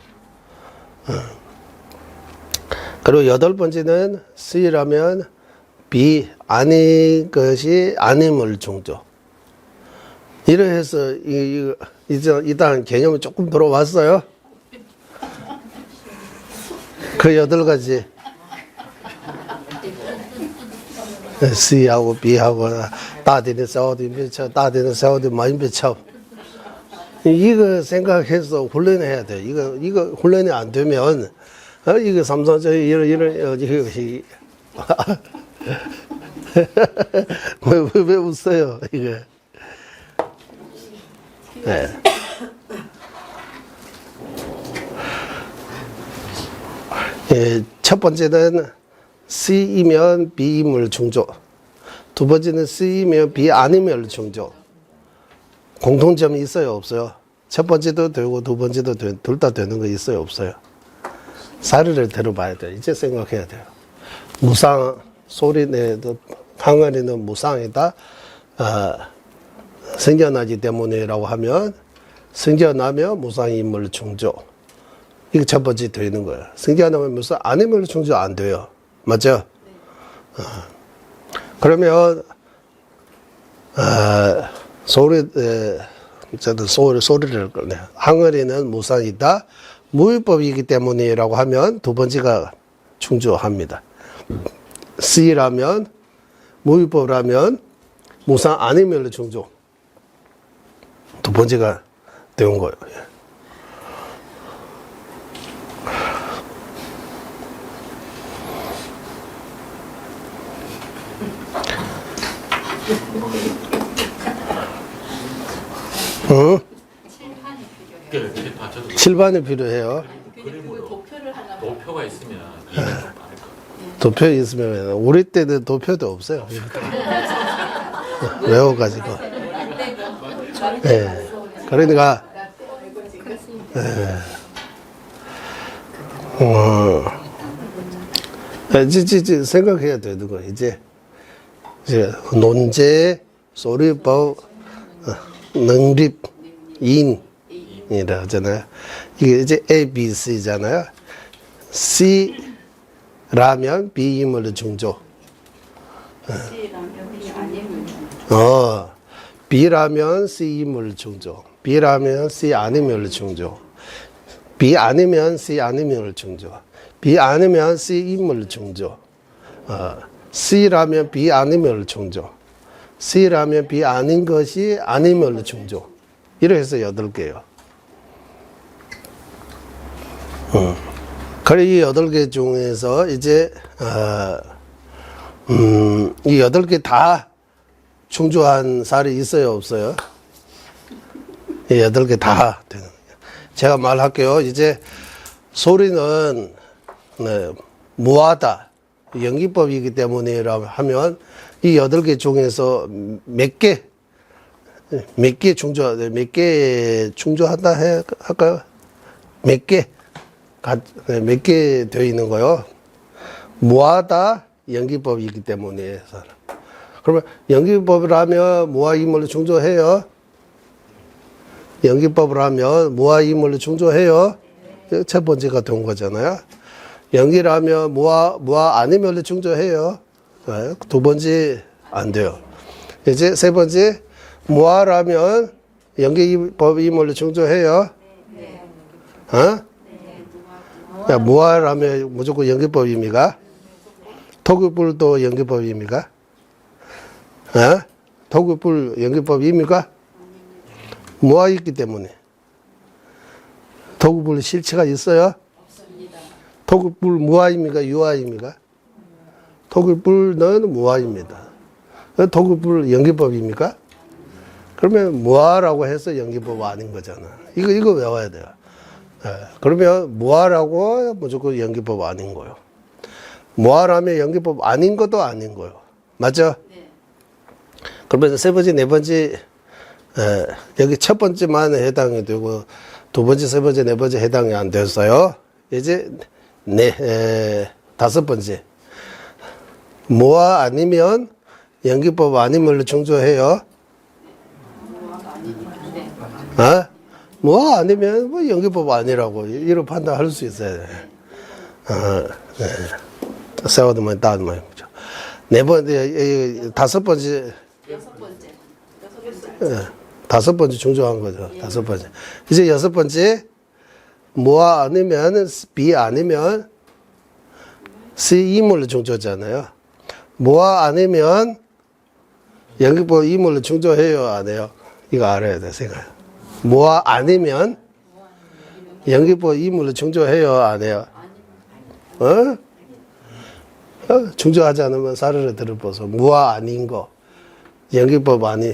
그리고 여덟 번째는 C라면 B 아닌 것이 아님을 중조. 이래 해서 일단 개념이 조금 들어왔어요. 그 8가지. C하고 B하고 따디는 세워도 임배쳐, 따디는 세워도 많이 배쳐. 이거 생각해서 훈련해야 돼. 이거 훈련이 안 되면, 이거 삼성저 이런 왜 웃어요, 이거. 네. 첫 번째는 C이면 B임을 중조. 두 번째는 C이면 B 아니면 중조. 공통점이 있어요, 없어요? 첫 번째도 되고 두 번째도 둘 다 되는 거 있어요, 없어요? 사례를 들어봐야 돼요. 이제 생각해야 돼요. 무상 소리내도 항아리는 무상이다. 생겨나기 때문이라고 하면 생겨나면 무상임을 중조. 이게 첫 번째 되는 거예요. 생겨나면 무상 아님을 중조 안 돼요. 맞죠? 그러면 저도 소리를 꺼내. 항어리는 무상이다. 무위법이기 때문이라고 하면 두 번째가 충족합니다. C라면 무위법이라면 무상 아니면 충족. 두 번째가 되는 거예요. 응? 칠판 저도 칠판이 필요해요. 도표를 하나 도표가 있으면 도표 있으면 우리 때는 도표도 없어요. 외워가지고. 예. 그러니까 이제 생각해야 되는 거 이제 논제, 소리법, 능립, 인이라 하잖아요. 이게 이제 A, B, C잖아요. C라면 B임을 중조. B라면 C임을 중조. B라면 C 아니면 중조. B 아니면 C 아니면 중조. B 아니면 C임을 중조. C라면 B 아니면 중조. C라면 B 아닌 것이 아니면 중조. 이렇게 해서 8개요. 그래, 이 8개 중에서 이제, 이 8개 다 충족한 사례 있어요, 없어요? 이 8개 다. 제가 말할게요. 이제 소리는, 네, 무하다. 연기법이기 때문이라고 하면 이 8개 중에서 몇 개 충족한다 할까요? 몇 개 되어 있는 거요. 무하다 연기법이기 때문에. 그러면 연기법이라면 무하임을 충족해요. 연기법을 하면 무하임을 충족해요. 첫 번째가 된 거잖아요. 연기라면 무하 아니면 충족해요. 두 번째 안 돼요. 이제 세 번째 무하라면 연기법임을 충족해요. 야, 무하라면 무조건 연기법입니까? 토급불도 연기법입니까? 토급불 연기법입니까? 무하 있기 때문에. 토급불 실체가 있어요? 없습니다. 토급불 무하입니까? 유하입니까? 토급불은 무하입니다. 토급불 연기법입니까? 그러면 무하라고 해서 연기법 아닌 거잖아. 이거 외워야 돼요. 그러면 무하라고 무조건 연기법 아닌 거요. 무하라면 연기법 아닌 것도 아닌 거요. 맞죠? 네. 그러면 세 번째, 네 번째, 여기 첫 번째만 해당이 되고, 두 번째, 세 번째, 네 번째 해당이 안 됐어요. 이제, 다섯 번째. 무하 아니면 연기법 아니면 충족해요. 무하 아니면 뭐 연기법 아니라고 이런 판단할 수 있어야 돼. 세워두면 따는 말이죠. 네 번째, 다섯 번째. 다섯 번째 충족한 거죠. 다섯 번째. 이제 여섯 번째, 무하 아니면 B 아니면 C 이물로 충족잖아요. 무하 아니면 연기법 이물로 충족해요, 안 해요? 이거 알아야 돼, 생각. 무하 아니면 연기법 이물로 충족해요, 안 해요? 충족하지 않으면 사례를 들어보소. 무하 아닌 거. 연기법 아니,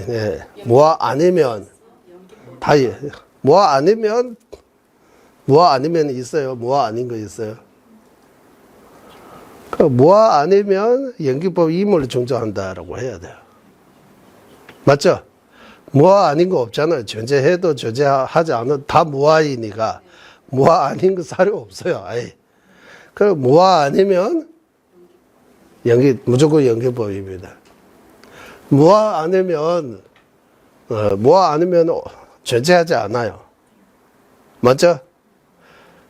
무하 아니면, 다, 무하 아니면 있어요. 무하 아닌 거 있어요. 그 무하 아니면 연기법 이물로 충족한다라고 해야 돼요. 맞죠? 무하 아닌 거 없잖아요. 존재해도 존재하지 않아도 다 무하이니까. 무하 아닌 거 사료 없어요. 아예. 그 무하 아니면 무조건 연기법입니다. 무하 아니면 존재하지 않아요. 맞죠?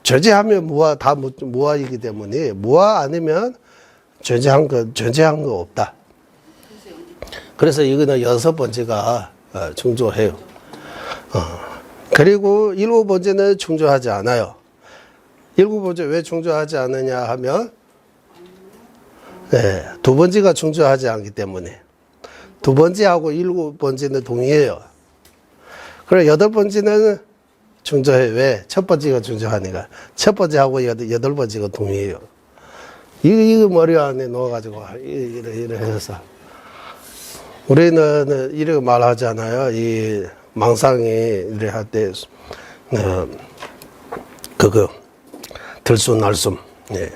존재하면 다 무하이기 때문에 무하 아니면 존재한 거 없다. 그래서 이거는 여섯 번째가 충족해요. 그리고 일곱 번째는 충족하지 않아요. 일곱 번째 왜 충족하지 않느냐 하면 두 번째가 충족하지 않기 때문에 두 번째하고 일곱 번째는 동의해요. 그래 여덟 번째는 충족해요. 왜? 첫 번째가 충족하니까. 첫 번째하고 여덟 번째가 동의해요. 이거 머리 안에 넣어가지고 이래 해서 우리는 이렇게 말하잖아요. 이 망상이 이래 할 때, 그거, 들숨날숨, 예.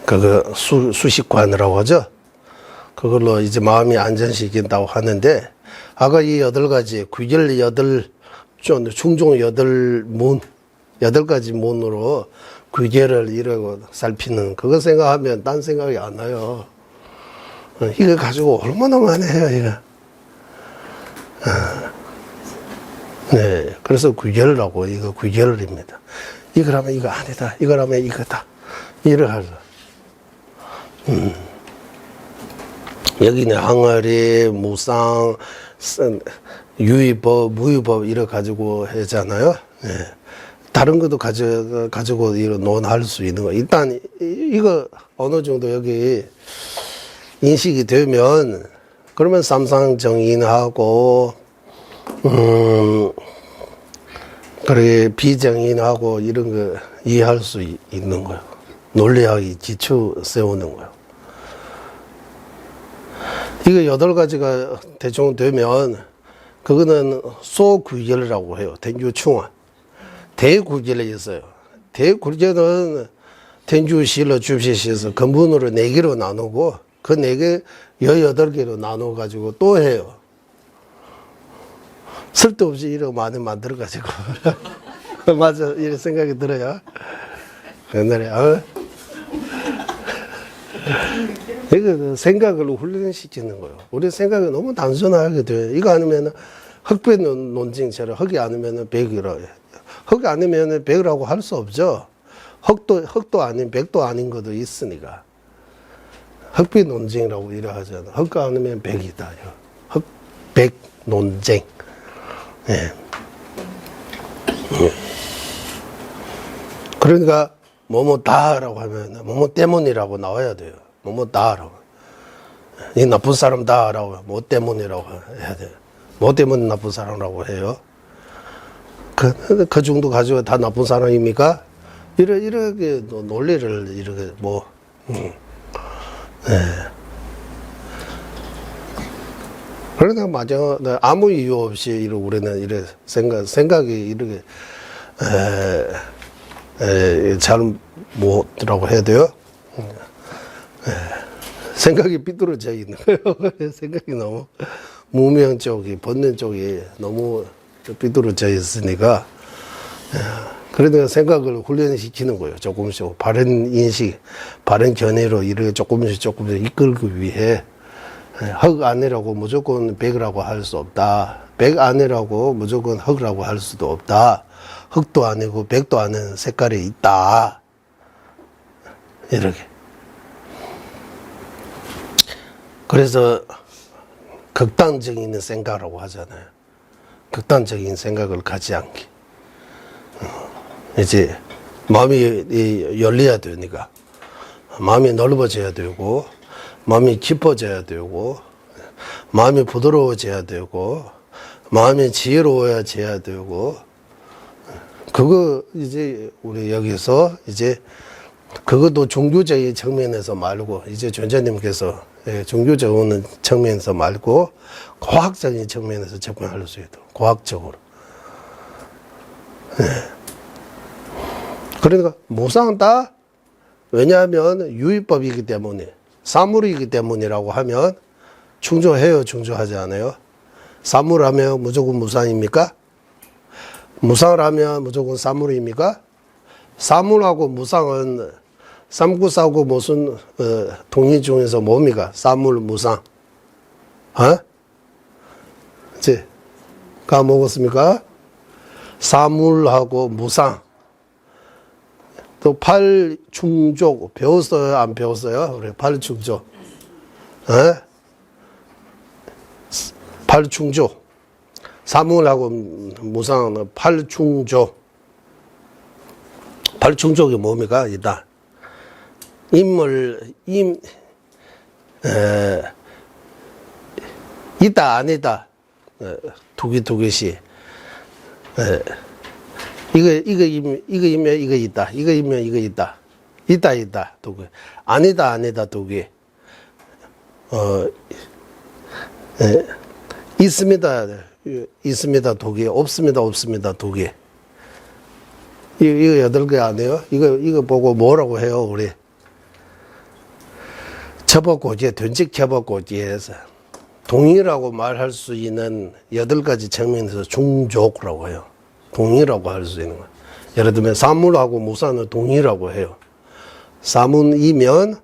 그거 수식관이라고 하죠. 그걸로 이제 마음이 안전시킨다고 하는데, 아까 이 8가지, 구결 8, 충종 8문, 8가지 문으로 구결을 이러고 살피는 그거 생각하면 딴 생각이 안 나요. 이거 가지고 얼마나 많이 해요, 이거. 네. 그래서 구결이라고, 이거 구결입니다. 이거라면 이거 아니다. 이거라면 이거다. 이를 하죠. 여기는 항아리, 무상, 유의법, 무의법 이래 가지고 하잖아요. 예. 다른 것도 가지고 이런 논할 수 있는 거. 일단 이거 어느 정도 여기 인식이 되면 그러면 삼상정인하고 그래 비정인하고 이런 거 이해할 수 있는 거예요. 논리학이 기초 세우는 거예요. 이거 8가지가 대충 되면 그거는 소구결이라고 해요. tenju충화. 대구결이 있어요. 대구결은 텐주실로 줍시시에서 근본으로 4개로 나누고 그 4개 18개로 나눠 가지고 또 해요. 쓸데없이 이렇게 많이 만들어 가지고 맞아 이런 생각이 들어요. 옛날에 이거 생각을 훈련시키는 거예요. 우리 생각이 너무 단순하게 돼요. 이거 아니면 흑백 논증처럼 흑이 아니면 백이라고 해요. 흑이 아니면 백이라고 할 수 없죠. 흑도 아닌 백도 아닌 것도 있으니까. 흑백 논쟁이라고 이래 하잖아. 흑 아니면 백이다. 흑백 논쟁. 예. 예. 그러니까 뭐뭐다라고 하면 뭐뭐 때문이라고 나와야 돼요. 뭐뭐다라고. 이 나쁜 사람다라고 뭐 때문이라고 해야 돼요. 뭐 때문에 나쁜 사람이라고 해요. 그 정도 가지고 다 나쁜 사람입니까? 이렇게 논리를 이렇게 그러니까 맞아. 아무 이유 없이 이렇게 우리는 이렇게 생각이 이렇게 잘못이라고 해야 돼요. 생각이 삐뚤어져 있는 거예요. 생각이 너무 무명 쪽이 본능 쪽이 너무 삐뚤어져 있으니까 그러니까 생각을 훈련시키는 거예요. 조금씩 바른 인식, 바른 견해로 이렇게 조금씩 이끌기 위해 흑 아니라고 무조건 백이라고 할 수 없다. 백 아니라고 무조건 흑이라고 할 수도 없다. 흑도 아니고 백도 아닌 색깔이 있다. 이렇게. 그래서 극단적인 생각이라고 하잖아요. 극단적인 생각을 가지 않기. 이제 마음이 열려야 되니까 마음이 넓어져야 되고 마음이 깊어져야 되고 마음이 부드러워져야 되고 마음이 지혜로워져야 되고 그거 이제 우리 여기서 이제 그것도 종교적인 측면에서 말고 이제 존재님께서 종교적인 측면에서 말고 과학적인 측면에서 접근할 수 있도록 과학적으로. 그러니까 무상다. 왜냐하면 유의법이기 때문에 사물이기 때문이라고 하면 충족해요, 충족하지 않아요? 사물하면 무조건 무상입니까? 무상을 하면 무조건 사물입니까? 사물하고 무상은 삼구사고 무슨 동의 중에서 뭡니까? 사물, 무상. 이제 까먹었습니까? 사물하고 무상. 또 팔충족 배웠어요? 안 배웠어요? 우리 팔충족. 팔충족. 사물하고 무상은 팔충족. 팔충족이 뭡니까? 일단 있다 아니다 두 개씩. 이거이면 이거 있다. 이거이면 이거 있다. 있다 두 개. 아니다 두 개. 예. 있습니다. 있습니다. 2개. 없습니다. 없습니다. 2개. 이거 8개 아니에요? 이거 보고 뭐라고 해요, 우리? 접어고지에, 된직 접어고지에서 동의라고 말할 수 있는 8가지 측면에서 중족이라고 해요. 동의라고 할 수 있는 거예요. 예를 들면 사물하고 무산을 동의라고 해요. 사문이면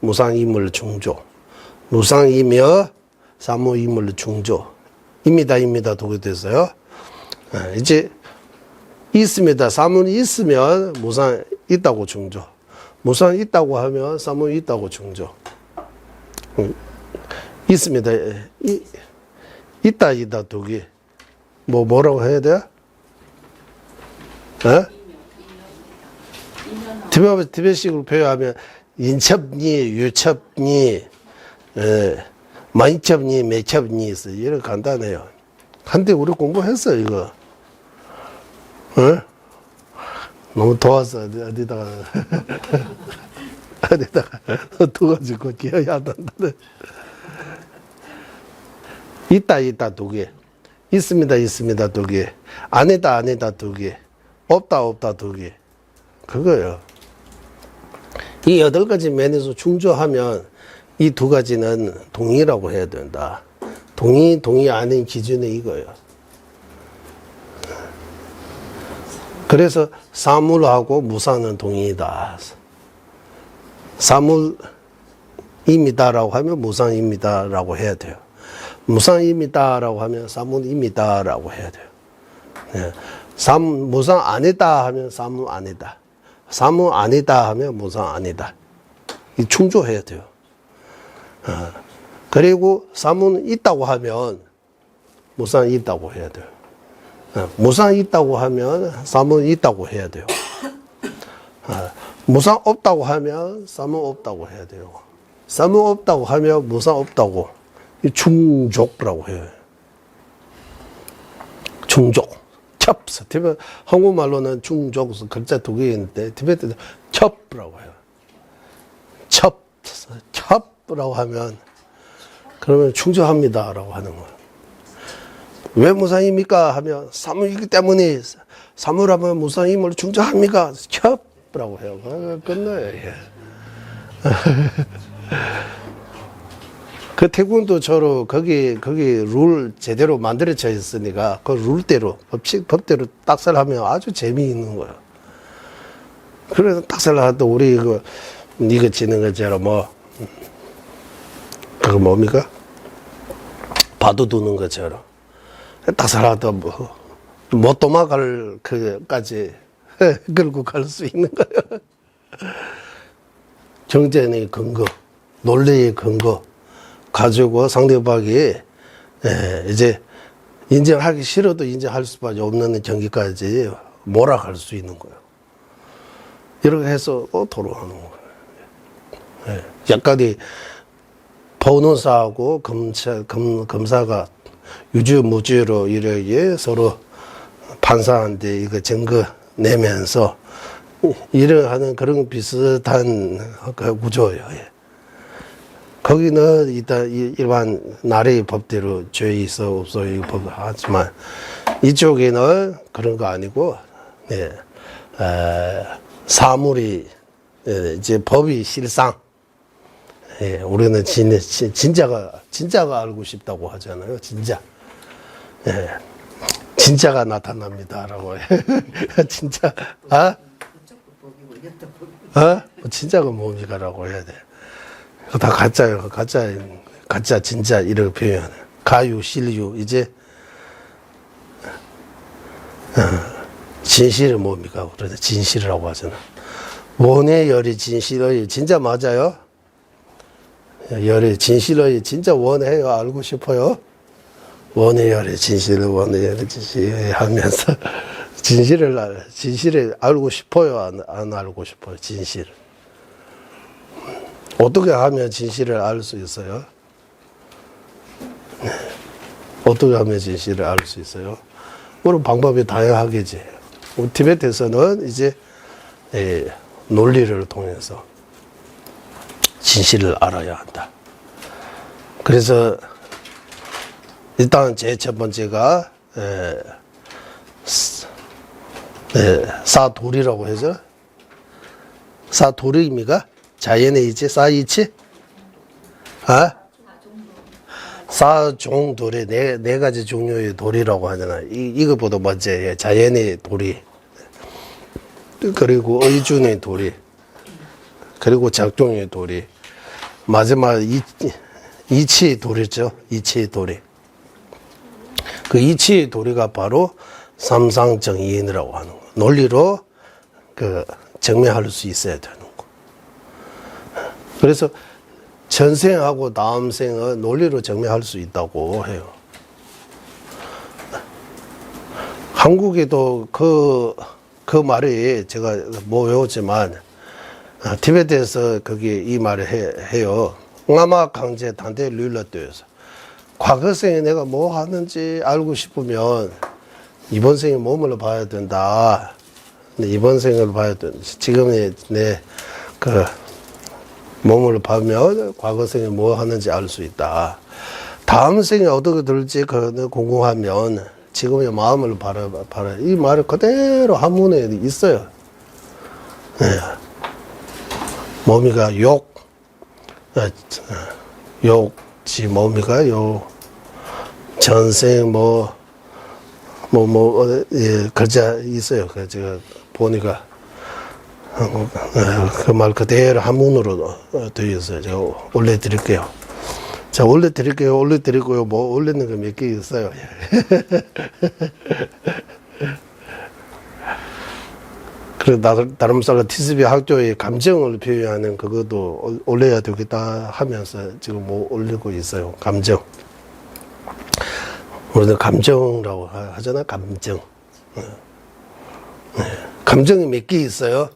무상이물 중조, 무상이며 사무이물 중조. 입니다 2개 됐어요. 이제 있습니다. 사문이 있으면 무상 있다고 중조, 무상 있다고 하면 사문이 있다고 중조. 있습니다. 있다 2개. 뭐라고 해야 돼? 티베식으로 표현하면 인첩니, 유첩니, 만첩니, 매첩니 있어요. 이런 간단해요. 한때 우리 공부했어요, 이거. 너무 도와서 어디다가 두가지고 기억이 안 난다. 있다 2개. 있습니다 2개. 아니다 2개. 없다 2개. 그거예요. 이 8가지 면에서 충족하면 이 2가지는 동의라고 해야 된다. 동의 아닌 기준이 이거예요. 그래서 사물하고 무상은 동의이다. 사물입니다라고 하면 무상입니다라고 해야 돼요. 무상입니다라고 하면 사물입니다라고 해야 돼요. 네. 무상 아니다 하면 사물 아니다. 사물 아니다 하면 무상 아니다. 이 충족해야 돼요. 그리고 사물 있다고 하면 무상 있다고 해야 돼요. 무상 있다고 하면 사물 있다고 해야 돼요. 무상 없다고 하면 사물 없다고 해야 돼요. 사물 없다고 하면 무상 없다고. 이 충족이라고 해요. 충족. 첩스. 티베트 한국말로는 충족 글자 2개 있는데 티베트는 첩이라고 해요. 첩이라고 하면 그러면 충족합니다라고 하는 거예요. 왜 무상입니까? 하면 사물이기 때문에 사물하면 무상임을 충족합니까? 첩이라고 해요. 끝나요. 예. 그 태권도 저로 거기 룰 제대로 만들어져 있으니까 그 룰대로 법대로 딱살하면 아주 재미있는 거예요. 그래서 딱살하도 우리 이거 치는 것처럼 그거 뭡니까? 바도 두는 것처럼 딱살하도 못 도망갈 그까지 끌고 갈 수 있는 거예요. 정쟁의 근거, 논리의 근거 가지고 상대방이 이제 인정하기 싫어도 인정할 수밖에 없는 경기까지 몰아갈 수 있는 거예요. 이렇게 해서 토론하는 거예요. 약간의 변호사하고 검사가 유주무주로 이렇게 서로 판사한테 이거 증거 내면서 일을 그런 비슷한 구조예요. 거기는 일반 나라의 법대로 죄 있어 없어 이 법 하지만 이쪽에는 그런 거 아니고 사물이 이제 법이 실상 우리는 진짜가 알고 싶다고 하잖아요. 진짜가 나타납니다라고 진짜 진짜가 뭡니까라고 해야 돼. 다 가짜예요. 가짜 진짜 이렇게 표현해. 가유 실유 이제 진실은 뭡니까? 그래서 진실이라고 하잖아. 원의 열이 진실의 진짜 맞아요? 열이 진실의 진짜 원해요. 알고 싶어요? 원의 열이 진실의 원의 열이 진실 하면서 진실을 알고 싶어요? 안 알고 싶어요? 진실. 어떻게 하면 진실을 알 수 있어요? 어떻게 하면 진실을 알 수 있어요? 그런 방법이 다양하겠지. 티베트에서는 이제 논리를 통해서 진실을 알아야 한다. 그래서 일단 제 첫 번째가 사도리라고 해서 사도리입니까? 자연의 이치, 사이치? 아? 사종도리 네 가지 종류의 도리라고 하잖아. 이것보다 먼저 자연의 도리, 그리고 의준의 도리, 그리고 작종의 도리, 마지막 이치의 도리죠. 이치의 도리. 그 이치의 도리가 바로 삼상정이인이라고 하는 거. 논리로 그 증명할 수 있어야 되는 거. 그래서 전생하고 다음 생을 논리로 증명할 수 있다고 해요. 한국에도 그 말이 제가 뭐 외웠지만 티베트에서 거기 이 말을 해요. 응아마 강제 단대 룰러뜨여서 과거 생에 내가 뭐 하는지 알고 싶으면 이번 생에 몸을 봐야 된다. 이번 생을 봐야 된다. 지금의 내 그 몸을 봐면 과거 생에 뭐 하는지 알 수 있다. 다음 생에 어떻게 될지 궁금하면 지금의 마음을 봐라. 이 말을 그대로 한문에 있어요. 네. 몸이가 욕지 몸이가 전생 글자 있어요. 그 제가 보니까 그 말 그대로 한문으로 되어 있어요. 제가 올려드릴게요. 자, 올려드리고요. 뭐 올리는 거 몇 개 있어요. 그리고 다른 사람 티스비 학교의 감정을 표현하는 그것도 올려야 되겠다 하면서 지금 뭐 올리고 있어요. 감정. 우리는 감정이라고 하잖아. 감정. 감정이 몇 개 있어요?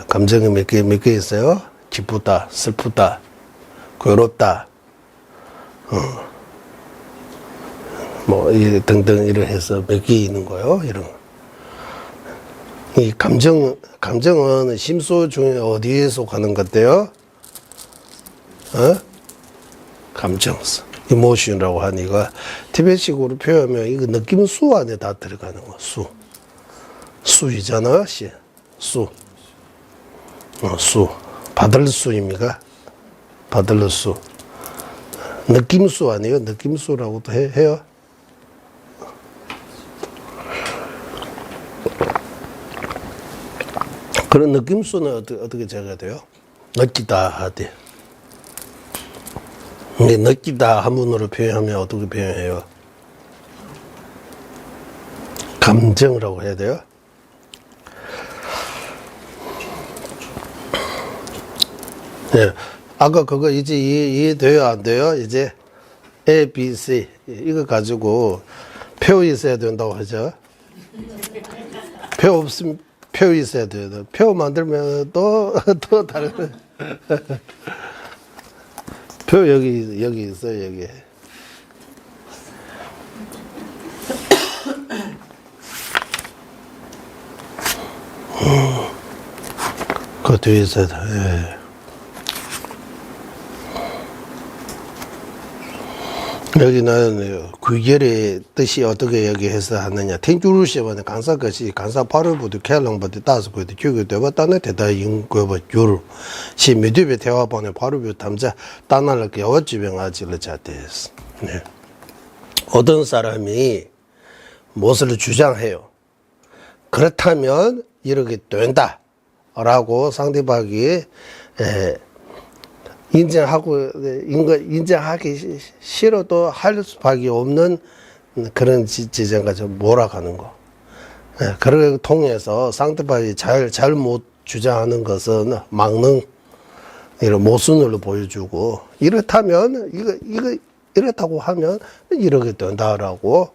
감정이 몇 개 있어요? 기쁘다, 슬프다, 괴롭다, 등등 이래 해서 몇 개 있는 거예요. 이런. 이 감정은 심소 중에 어디에 속하는 것 같아요? 감정, 이모션이라고 하니까 티베트식으로 표현하면 이거 느낌 수 안에 다 들어가는 거. 수이잖아, 수. 수. 받을 수입니까? 받을 수. 느낌수 아니에요? 느낌수라고도 해요? 그런 느낌수는 어떻게 제가 돼요? 느끼다 하대. 근데 느끼다 한문으로 표현하면 어떻게 표현해요? 감정이라고 해야 돼요? 네. 아까 그거 이제 이해돼요? 안 돼요? 이제 A, B, C 이거 가지고 표 있어야 된다고 하죠? 표 없으면 표 있어야 돼요. 표 만들면 또 다른 표 여기 있어요. 여기. 그 뒤에 있어야 돼. 예. 여기는 귀결의 뜻이 어떻게 여기해서 하느냐. 텐주루시원의 간사 것이 간사 8월부터 켈렁부터 5부터 교교되고 따내 대다 인구부 유루 시 미드베 대화번에 8월부터 탐자 따나를 여워지병하지를 자대했어. 네. 어떤 사람이 무엇을 주장해요. 그렇다면 이렇게 된다 라고 상대방이 인정하기 싫어도 할 수밖에 없는 그런 지점까지 몰아가는 거. 그걸 통해서 상대방이 잘못 주장하는 것은 막는 이런 모순을 보여주고 이렇다면 이렇다고 하면 이렇게 된다라고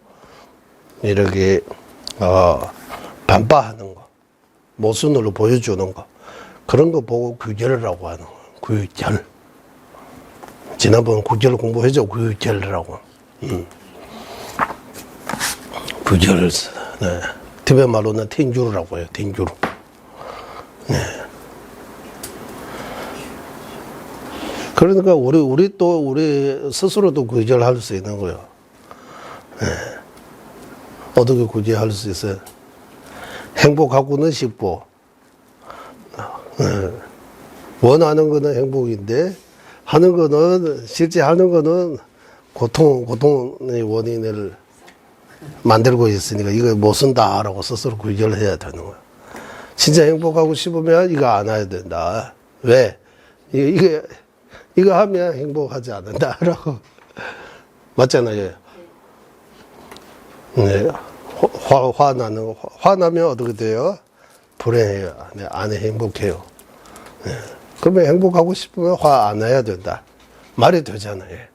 이렇게 반박하는 거, 모순으로 보여주는 거 그런 거 보고 규결이라고 하는 거. 규결. 지난번 구절 공부했죠? 구절이라고. 구절. 네. 티베트 말로는 텐주르라고 해요. 텐주르. 네. 그러니까 우리 스스로도 구제할 수 있는 거예요. 예. 어떻게 구제할 수 있어요? 행복하고는 싶고, 예. 원하는 거는 행복인데, 하는 거는, 실제 하는 거는 고통의 원인을 만들고 있으니까 이거 못 쓴다라고 스스로 구제를 해야 되는 거야. 진짜 행복하고 싶으면 이거 안 해야 된다. 왜? 이거 하면 행복하지 않는다라고. 맞잖아요. 네. 화나면 어떻게 돼요? 불행해요. 네, 안에 행복해요. 네. 그러면 행복하고 싶으면 화 안 해야 된다. 말이 되잖아요. 네.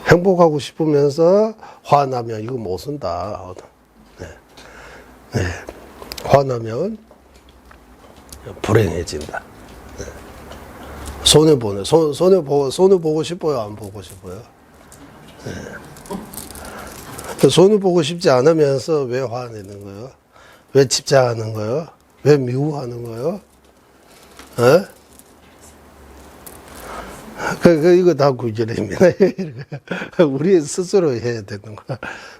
행복하고 싶으면서 화나면 이거 못 쓴다. 네. 네. 화나면 불행해진다. 네. 손해보네. 손해보고 싶어요? 안 보고 싶어요? 네. 손해보고 싶지 않으면서 왜 화내는 거예요? 왜 집착하는 거예요? 왜 미워하는 거예요? 에? 이거 다 구제입니다. 우리 스스로 해야 되는 거야.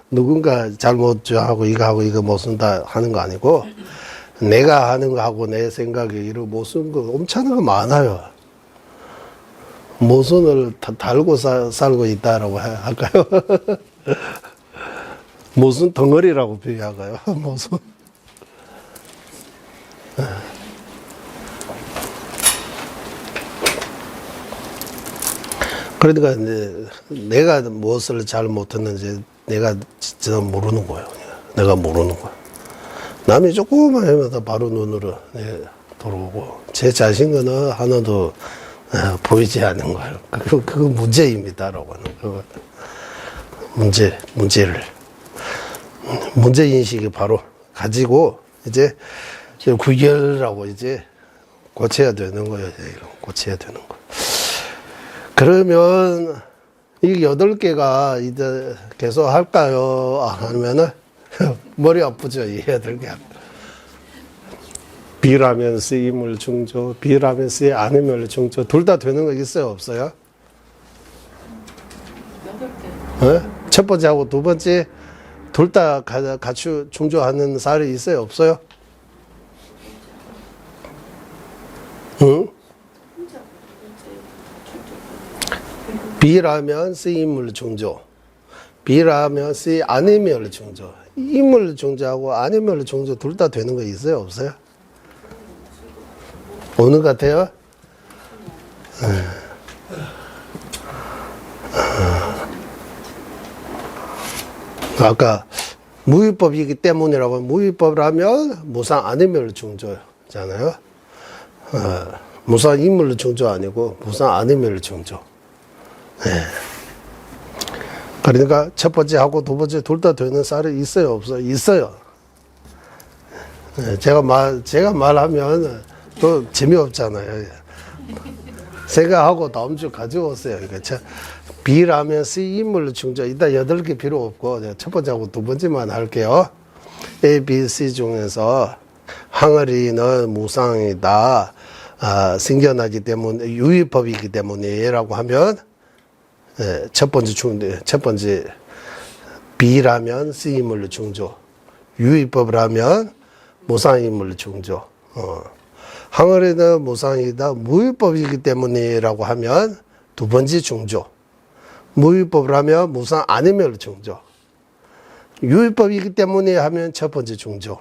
누군가 잘못하고 이거 못 쓴다 하는 거 아니고, 내가 하는 거 하고 내 생각에 이거 못 쓴 거 엄청난 거 많아요. 모순을 달고 살고 있다라고 할까요? 모순 덩어리라고 비유할까요? 모순. 그러니까 내가 무엇을 잘 못했는지 내가 진짜 모르는 거예요. 내가 모르는 거야. 남이 조금만 하면 바로 눈으로 들어오고 제 자신은 하나도 보이지 않는 거예요. 그거 문제입니다라고 하는 거. 문제 인식이 바로 가지고 이제 구결하고 이제 고쳐야 되는 거예요. 고쳐야 되는 거. 그러면 이 8개가 이제 계속 할까요? 아니면은 머리 아프죠? 이 8개. 비라면 쓰임을 중조, 비라면 쓰이 아니면 중조. 둘 다 되는 거 있어요? 없어요? 네? 첫 번째하고 두 번째 둘 다 같이 중조하는 사례 있어요? 없어요? 응? 비라면 쓰임을 중조, 비라면 쓰이 아니면 중조. 임을 중조하고 아니면 중조 둘 다 되는 거 있어요? 없어요? 오는 것 같아요? 아까 무위법이기 때문이라고 무위법이라면 무상 아니면 중조잖아요. 무상 임을 중조 아니고 무상 아니면 중조. 네. 그러니까 첫 번째 하고 두 번째 둘 다 되는 쌀이 있어요? 없어요? 있어요. 네. 제가 말하면 또 재미없잖아요. 생각하고 다음 주 가지고 오세요. 그러니까 비라면 쓰임을 중조. 일단 8개 필요 없고 첫 번째하고 두 번째만 할게요. A, B, C 중에서 항아리는 무상이다. 생겨나기 때문에 유의법이기 때문에라고 하면 첫 번째 B라면 쓰임을 중조, 유의법이라면 무상임을 중조. 항아리는 무상이다. 무위법이기 때문이라고 하면 두 번째 중조. 무위법이라면 무상 아니면 중조. 유위법이기 때문에 하면 첫 번째 중조.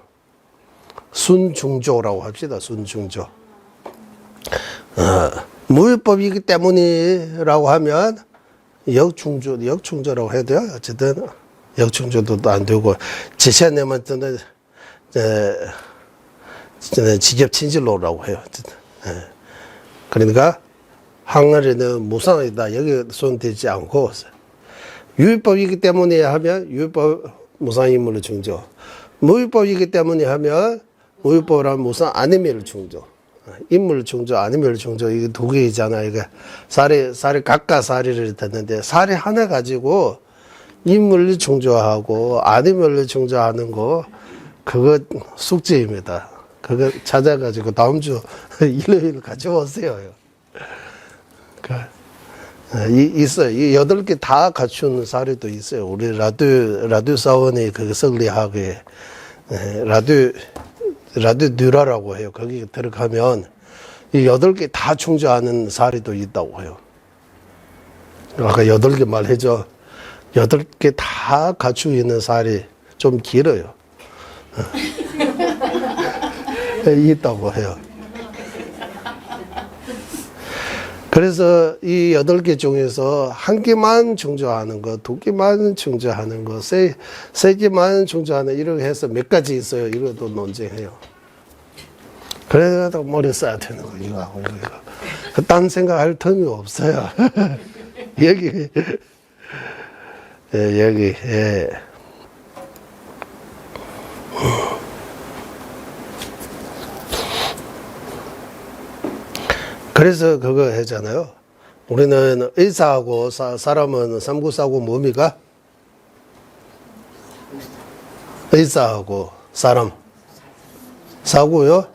순중조라고 합시다. 순중조. 무위법이기 때문이라고 하면 역중조라고 해야 돼요. 어쨌든 역중조도 안 되고 제시한 내면 때는 직접 친질로라고 해요. 그러니까 항아리는 무상이다. 여기 손대지 않고 유의법이기 때문에 하면 유의법 무상임을 중조. 무의법이기 때문에 하면 무의법이라면 무상 아니면 중조. 인물 중조, 아니면 중조, 이게 두 개이잖아요. 이게 쌀이 각각 쌀이를 듣는데, 쌀이 하나 가지고 인물 중조하고 아니면 중조하는 거, 그거 숙제입니다. 그거 찾아가지고 다음 주 일요일 가져오세요. 있어요. 이 8개 다 갖춘 사례도 있어요. 우리 라디오 사원이 그 설리하게 라디오 뉴라라고 해요. 거기 들어가면 이 8개 다 충족하는 사례도 있다고 해요. 아까 8개 말해줘. 8개 다 갖추고 있는 사례 좀 길어요. 있다고 해요. 그래서 이 8개 중에서 1개만 충족하는 거, 2개만 충족하는 거, 3개만 충족하는 이렇게 해서 몇 가지 있어요. 이것도 논쟁해요. 그래도 머리 써야 되는 거, 이거 하고 이거. 딴 생각할 틈이 없어요. 여기, 예, 여기, 예. 그래서 그거 하잖아요. 우리는 의사하고 사람은 삼국사고 뭡니까? 의사하고 사람. 사고요?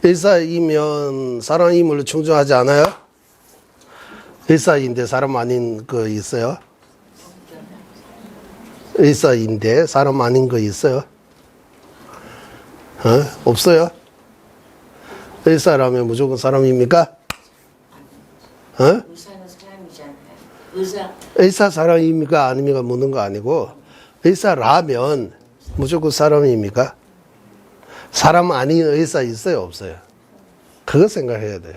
의사이면 사람임을 충족하지 않아요? 의사인데 사람 아닌 거 있어요? 의사인데 사람 아닌 거 있어요? 없어요? 의사라면 무조건 사람입니까? 의사는 사람이잖아요. 의사 사람입니까? 아닙니까? 묻는 거 아니고, 의사라면 무조건 사람입니까? 사람 아닌 의사 있어요? 없어요? 그거 생각해야 돼요.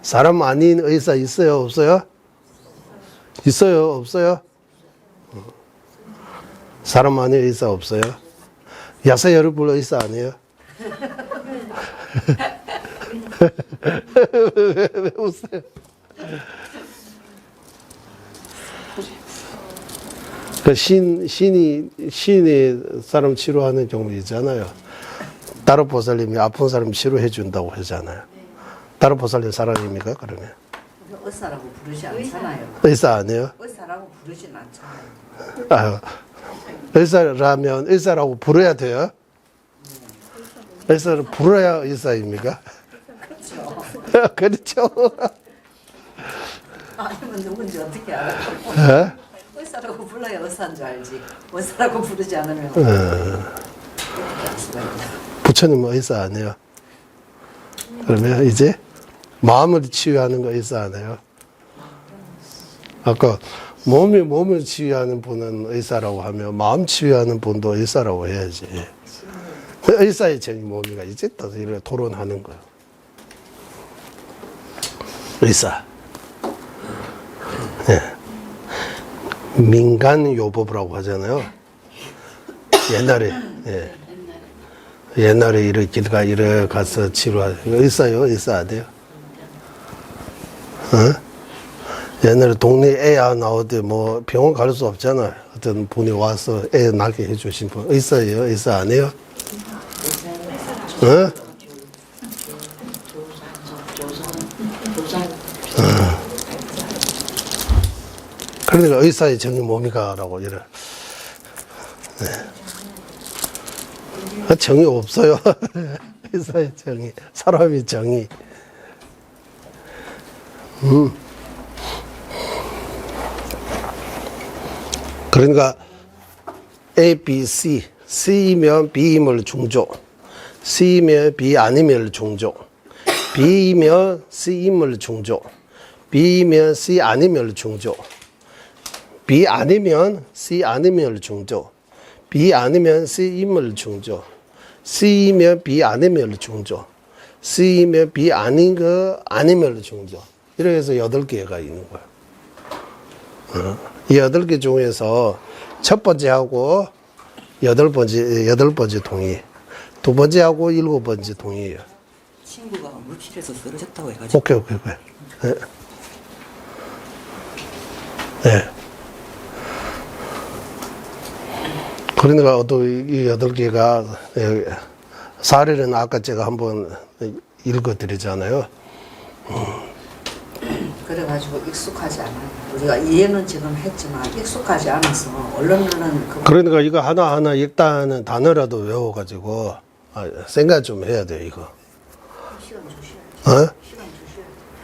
사람 아닌 의사 있어요? 없어요? 있어요? 없어요? 사람 아닌 의사 없어요? 야사 여러분 의사 아니에요? 왜 웃어요? 그 신이 사람 치료하는 경우 있잖아요. 다른 보살님이 아픈 사람 치료해 준다고 하잖아요. 다른 보살님 사람입니까? 그러면 의사라고 부르지 않잖아요. 의사 아니에요? 의사라고 부르진 않잖아요. 아유, 의사라면 의사라고 부르야 돼요? 의사를 부르야 의사입니까? 그렇죠. 그렇죠. 아니면 누군지 어떻게 알아? 에? 의사라고 불러야 의사인 줄 알지. 의사라고 부르지 않으면 어떻게 알 수가 있나? 부처님은 의사 아니에요? 그러면 이제 마음을 치유하는 거 의사 아니에요? 아까 몸을 치유하는 분은 의사라고 하면 마음 치유하는 분도 의사라고 해야지. 의사의 정의 뭡니까? 이제 또 이렇게 토론하는 거예요. 의사. 예. 민간요법이라고 하잖아요. 옛날에, 예. 옛날에 이렇게 가서 치료하죠. 의사요? 의사 안 돼요? 옛날에 동네 애 나올 때 뭐 병원 갈 수 없잖아요. 어떤 분이 와서 애 낳게 해주신 분. 의사예요? 의사 안 해요? 그러니까 의사의 정의 뭡니까? 라고 이래. 네. 정의 없어요. 의사의 정의. 사람의 정의. 그러니까 A, B, C. C이면 B임을 중조. C이면 B 아니면 중조. B이면 C임을 중조. B이면 C 아니면 중조. B 아니면 C 아니면 중조. B 아니면 C임을 중조. C이면 B 아니면 중조. C이면 B 아닌 거 아니면 중조. 이렇게 해서 8개가 있는 거야. 이 8개 중에서 첫 번째하고 8번째 동의. 두 번째하고 7번째 동의예요. 친구가 물질에서 쓰러졌다고 해가지고 오케이. 네. 네. 그러니까 또 이 8개가 사례는 아까 제가 한번 읽어드리잖아요. 그래가지고 익숙하지 않아요. 우리가 이해는 지금 했지만 익숙하지 않아서 언론들은 그러니까 이거 하나하나 읽다는 단어라도 외워가지고 생각 좀 해야 돼요, 이거. 시간 주셔야죠. 어? 시간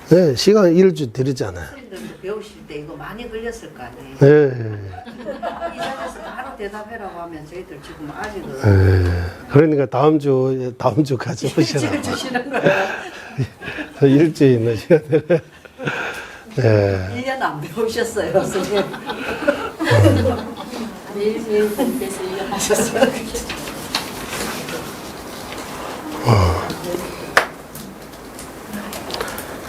주셔야죠. 네, 시간 일주 드리잖아요. 선생님들도 배우실 때 이거 많이 걸렸을 거 아니에요. 네. 이 자리에서 바로 대답해라고 하면 저희들 지금 아직은 네. 그러니까 다음 주 가져오시라고. 일찍 주시는 거예요. 일주일 있는 시간을. 네. 1년 안 배우셨어요, 선생님. 매일매일 공부해서 일하셨어요.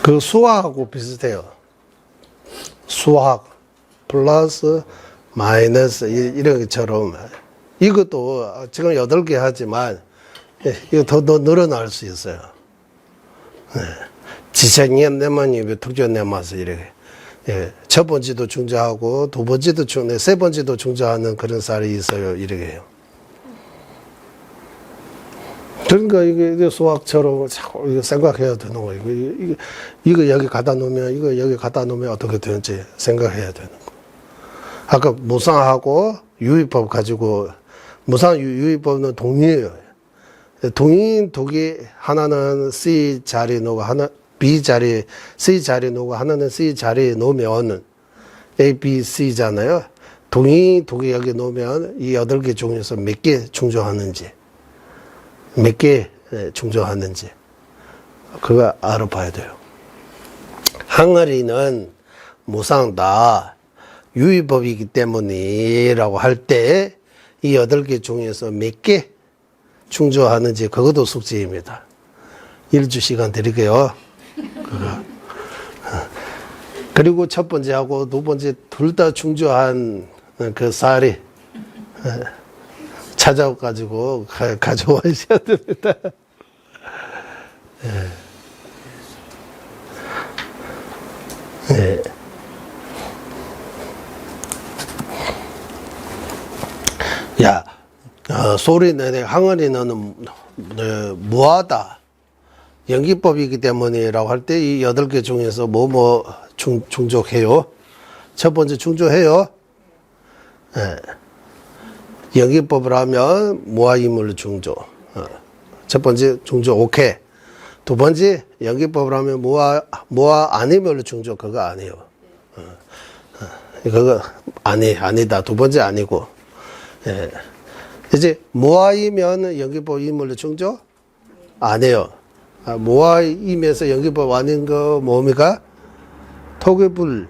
그 수학하고 비슷해요. 수학 플러스 마이너스 이런 것처럼 이것도 지금 8개 하지만 이거 더 늘어날 수 있어요. 지생년 내만이 특전 내마서 이렇게 첫 번째도 중조하고 두 번째도 세 번째도 중조하는 그런 쌀이 있어요. 이렇게 해요. 그러니까 이게 수학처럼 자꾸 이거 생각해야 되는 거예요. 이거 여기 갖다 놓으면 이거 여기 갖다 놓으면 어떻게 되는지 생각해야 되는 거. 아까 무상하고 유의법 가지고 무상 유의법은 동의예요. 동의인 두 개 하나는 C 자리에 놓고 하나 B 자리 C 자리에 놓고 하나는 C 자리에 놓으면 A, B, C잖아요. 동의 두 개 여기 놓으면 이 8개 중에서 몇 개 충족하는지 몇 개 충족하는지 그거 알아봐야 돼요. 항아리는 무상다 유의법이기 때문이라고 할 때 이 8개 중에서 몇 개 충족하는지 그것도 숙제입니다. 일주 시간 드릴게요. 그거. 그리고 첫 번째하고 두 번째 둘 다 충족한 그 쌀이 찾아가지고 가져와셔야 됩니다. 예. 야, 소리는 항아리는 무하다. 연기법이기 때문이라고 할 때 이 8개 중에서 충족해요. 첫 번째 충족해요. 예. 연기법을 하면 무아이물 충족. 첫 번째 충족 오케이. 두 번째 연기법을 하면 무아 아니물 충족 그거 아니에요. 그거 아니다. 두 번째 아니고. 예. 이제 무아이면 연기법 이물로 충족 안 해요. 무아임에서 연기법 아닌 거 뭡니까? 토급불.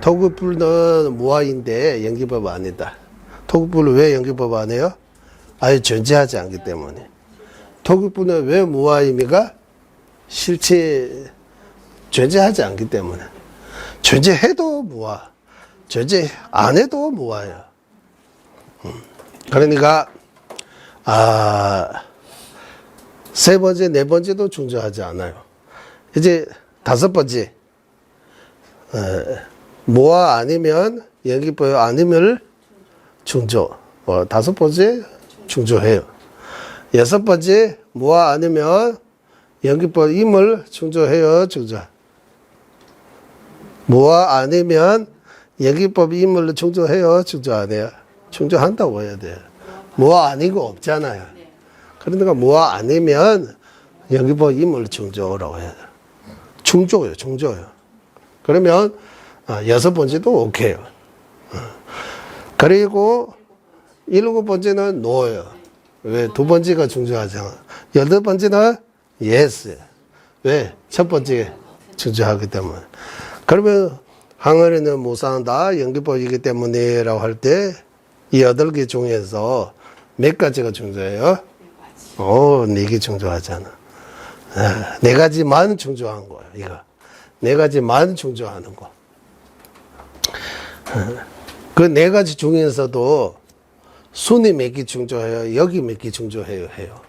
토급불은 무아인데 연기법 아니다. 토급불은 왜 연기법 안 해요? 아예 존재하지 않기 때문에. 토급불은 왜 무아입니까? 실체 존재하지 않기 때문에. 존재해도 무아. 존재 안 해도 무아예요. 그러니까 세 번째, 네 번째도 충족하지 않아요. 이제 다섯 번째 무아 아니면 연기법 아니면 충족. 다섯 번째 충족해요. 여섯 번째 무아 아니면 연기법 임을 충족해요. 충족. 무아 아니면 연기법 임을 충족해요. 충족 안 해요. 충족한다고 해야 돼요. 무아 아니고 없잖아요. 그러니까 무아 아니면 연기법 임을 충족이라고 해야 돼요. 충족이요, 충족이요. 그러면 여섯 번째도 오케이요. 그리고 일곱 번째는 노예요. 왜? 두 번째가 충족하잖아. 여덟 번째는 예스. 왜? 첫 번째 충족하기 때문에. 그러면 항아리는 무상다 연기법이기 때문에라고 할 때 이 8개 중에서 몇 가지가 충족해요? 4개 충족하잖아. 4가지만 충족한 거예요, 이거. 4가지만 충족하는 거. 그 4가지 중에서도 순위 몇 개 충족해요? 여기 몇 개 충족해요? 해요.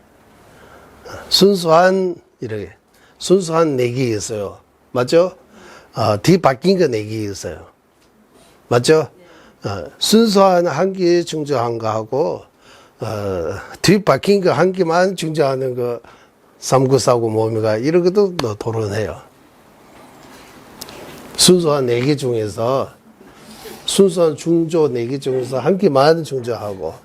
순수한, 이렇게. 순수한 4개 있어요. 맞죠? 뒤 바뀐 거 4개 있어요. 맞죠? 순수한 한 개 충족한 거 하고, 뒤 바뀐 거 한 개만 충족하는 거, 3949 뭡니까? 이런 것도 토론해요. 순수한 4개 중에서, 순수한 중조 4개 중에서 한 개만 충족하고,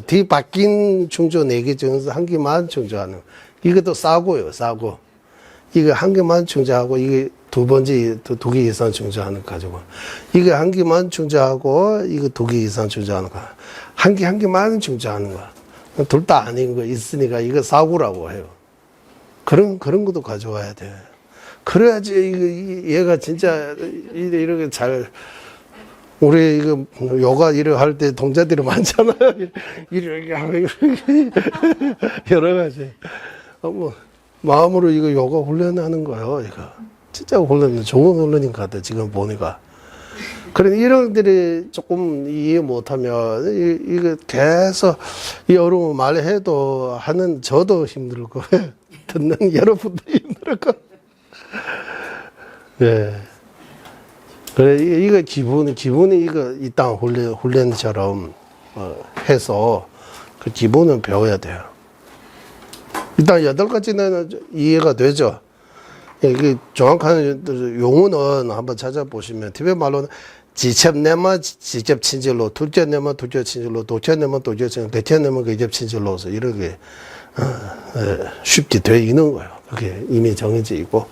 뒤 바뀐 충조 4개 중에서 한 개만 충조하는. 이것도 싸고요, 싸고. 이거 한 개만 충조하고, 이게 두 번째, 두 개 이상 충조하는 거 가지고. 이거 한 개만 충조하고, 이거 2개 이상 충조하는 거. 한 개만 충조하는 거. 둘 다 아닌 거 있으니까 이거 싸구라고 해요. 그런 것도 가져와야 돼. 그래야지, 얘가 진짜 이렇게 잘, 우리 이거 요가 일을 할 때 동자들이 많잖아요. 이렇게 하고 이렇게 여러 가지. 뭐 마음으로 이거 요가 훈련하는 거예요. 이거 진짜 훈련 좋은 훈련인 것 같아. 지금 보니까. 그런 이런 들이 조금 이해 못하면 이거 계속 이 어려운 말 해도 하는 저도 힘들 거예요. 듣는 여러분도 힘들 거. 네. 그래, 이거 기분이 이거 이땅 훈련처럼 해서 그 기본은 배워야 돼요. 일단 8가지는 이해가 되죠. 이게 정확한 용어는 한번 찾아보시면, 티베트 말로는 지첩내면 지첩 친절로, 둘째내면 둘째 친절로, 도체내면 도체 친절로, 대체내면 대체 친절로서 이렇게 쉽게 되어 있는 거예요. 그게 이미 정해져 있고.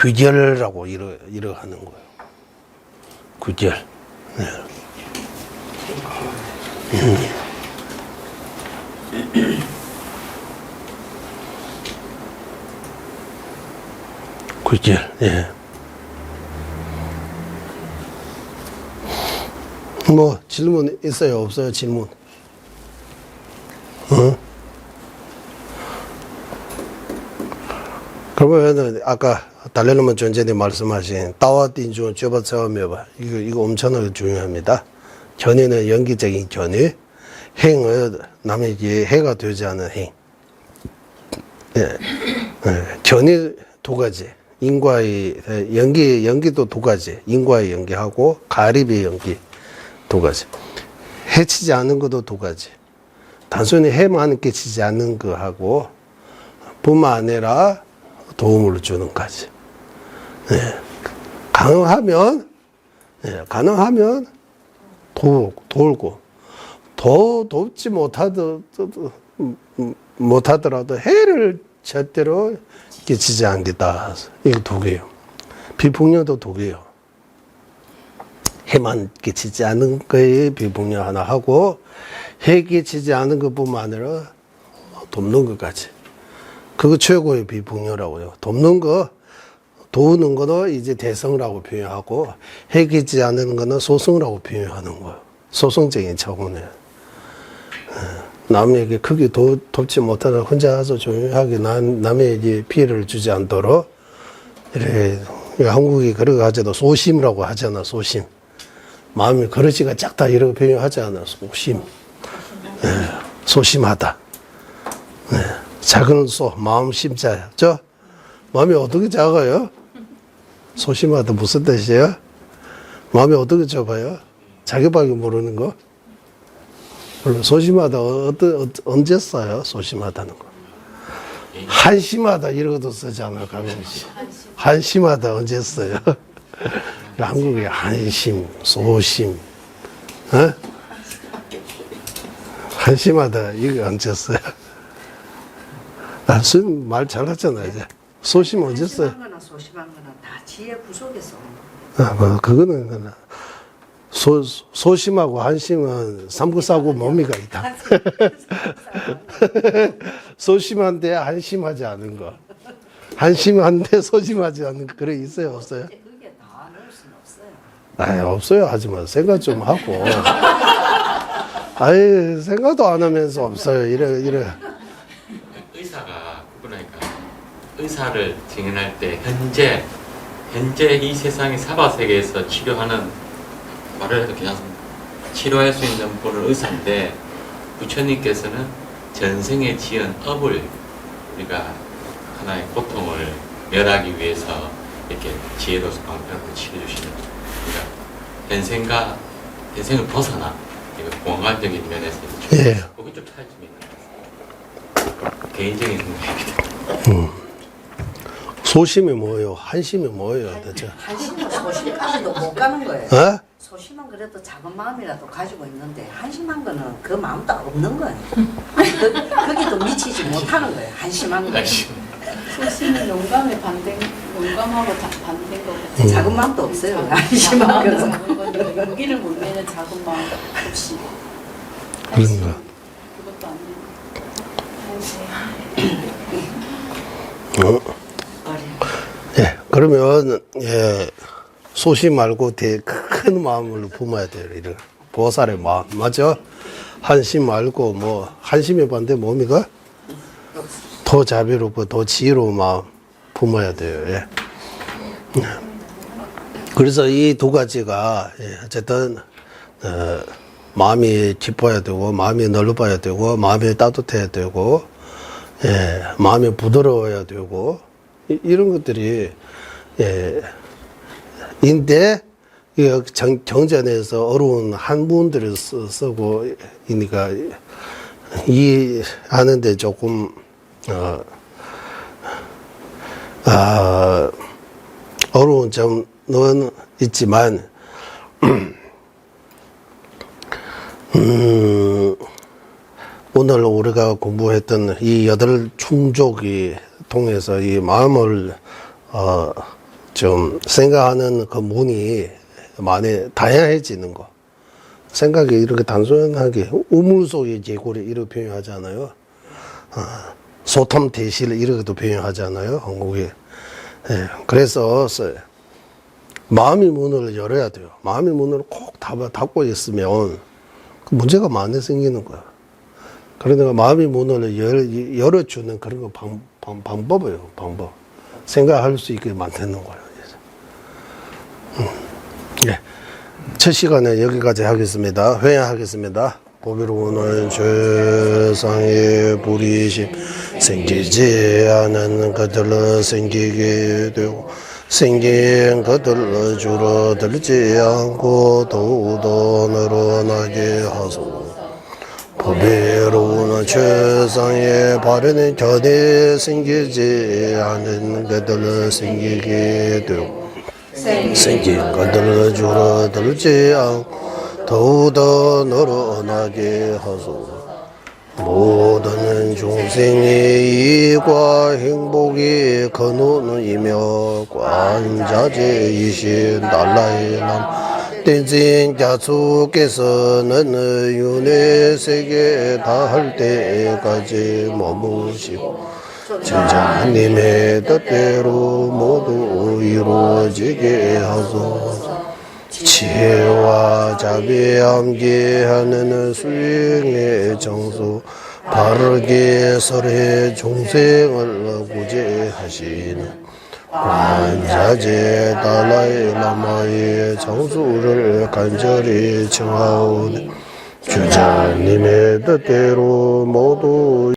귀결이라고 이러 하는 거예요. 귀결. 네. 귀결. 예. 뭐 질문 있어요? 없어요? 질문? 그러면 아까 달래놈은 전전에 말씀하신 따와띵중 쥐어봐봐. 이거 엄청나게 중요합니다. 견해는 연기적인 견해, 행은 남에게 해가 되지 않은 행. 예. 견해 2가지. 인과의 연기도 2가지. 인과의 연기하고 가립의 연기 2가지. 해치지 않은 것도 2가지. 단순히 해만 끼치지 않는 거하고 뿐만 아니라 도움을 주는 까지. 네. 가능하면 돌고, 더 돕지 못하더라도 해를 절대로 끼치지 않겠다. 이거 2개요. 비폭력도 2개요. 해만 끼치지 않은 거에 비폭력 하나 하고, 해 끼치지 않은 것뿐만 아니라 돕는 것까지. 그거 최고의 비폭력이라고요. 돕는 거, 도우는 거는 이제 대성이라고 표현하고, 해기지 않는 거는 소성이라고 표현하는 거예요. 소성적인 차원에. 남에게 크게 돕지 못하다 혼자 가서 조용하게 남에게 피해를 주지 않도록, 이렇게, 한국이 그러고 하잖아. 소심이라고 하잖아, 소심. 마음이 그릇이가 작다, 이렇게 표현하잖아, 소심. 네, 소심하다. 네. 작은 소, 마음 심자죠? 마음이 어떻게 작아요? 소심하다 무슨 뜻이에요? 마음이 어떻게 작아요? 자기밖에 모르는 거? 물론 소심하다 언제 써요? 소심하다는 거. 한심하다 이런 것도 쓰잖아, 가끔씩. 한심하다 언제 써요? 한국에 한심, 소심, 어? 한심하다 이거 언제 써요? 선생님 말 잘하잖아, 이제. 소심 언제 써요? 한심한 거나 소심한 거나 다 지혜 구속에서 오는 뭐, 그거는, 소심하고 한심은 삼국사고 뭡니까, 있다. 소심한데 한심하지 않은 거. 한심한데 소심하지 않은 거. 그래, 있어요, 없어요? 그게 다 넣을 수는 없어요. 아이, 없어요. 하지만 생각 좀 하고. 아이, 생각도 안 하면서 없어요. 이래. 의사가 구분하니까 의사를 증인할 때 현재 이 세상의 사바 세계에서 치료하는 말을 해도 괜찮습니다. 치료할 수 있는 분은 의사인데 부처님께서는 전생에 지은 업을 우리가 하나의 고통을 멸하기 위해서 이렇게 지혜로서 방편으로 치료해 주시는 그러니까 현생을 벗어나 이거 공간적인 면에서 예. 그게 좀 차이점이 있는 것 같습니다. 개인적인 생각입니다. 소심이 뭐예요? 한심이 뭐예요? 대체? 한심은 소심까지도 못 가는 거예요. 어? 소심은 그래도 작은 마음이라도 가지고 있는데 한심한 거는 그 마음도 없는 거예요. 거기도 미치지 못하는 거예요. 한심한 거. 소심은 용감에 용감하고 반대인 것 같아요. 작은 마음도 없어요. 한심한 거는. 거는 용기를 못 내는 작은 마음 없이. 그런가? 그것도 안 되는 예, 그러면, 예, 소심 말고 되게 큰 마음을 품어야 돼요. 이런 보살의 마음. 맞죠? 한심 말고, 뭐, 한심의 반대 뭡니까? 더 자비롭고, 더 지혜로운 마음 품어야 돼요. 예. 그래서 이 두 가지가, 예, 어쨌든, 마음이 깊어야 되고, 마음이 넓어야 되고, 마음이 따뜻해야 되고, 예, 마음이 부드러워야 되고, 이런 것들이, 예, 인데, 경전에서 어려운 한문들을 쓰고, 이니까, 이해하는데 조금, 어려운 점은 있지만, 오늘 우리가 공부했던 이 8충족이 통해서 이 마음을 좀 생각하는 그 문이 많이 다양해지는 거. 생각이 이렇게 단순하게 우물 속의 제골이 이렇게 표현하잖아요. 소탐 대실 이렇게도 표현하잖아요. 한국에. 예, 그래서 마음의 문을 열어야 돼요. 마음의 문을 꼭 닫고 있으면 그 문제가 많이 생기는 거야. 그러니까 마음의 문을 열어주는 그런 거 방법이에요. 방법. 생각할 수 있게 만드는 거예요. 예. 첫 시간에 여기까지 하겠습니다. 회의하겠습니다. 보비로는 세상에 불이심 생기지 않은 것들로 생기게 되고 생긴 것들로 줄어들지 않고 더욱더 늘어나게 하소서. 보배로운 세상에 바르는 견해 생기지 않은 것들로 생기게 되고 생긴 것들로 줄어들지 않고 더욱더 늘어나게 하소서. 모든 종생의 이익과 행복이 근원이며 관자재이신 달라이람 댄진 자수께서는 윤회 세계 다할 때까지 머무시고 천자님의 뜻대로 모두 이루어지게 하소서. 지혜와 자비 함께하는 수행의 정수 바르게 설해 종생을 구제하시는 관자재 달라이 라마의 정수를 간절히 청하오니 주자님의 뜻대로 모두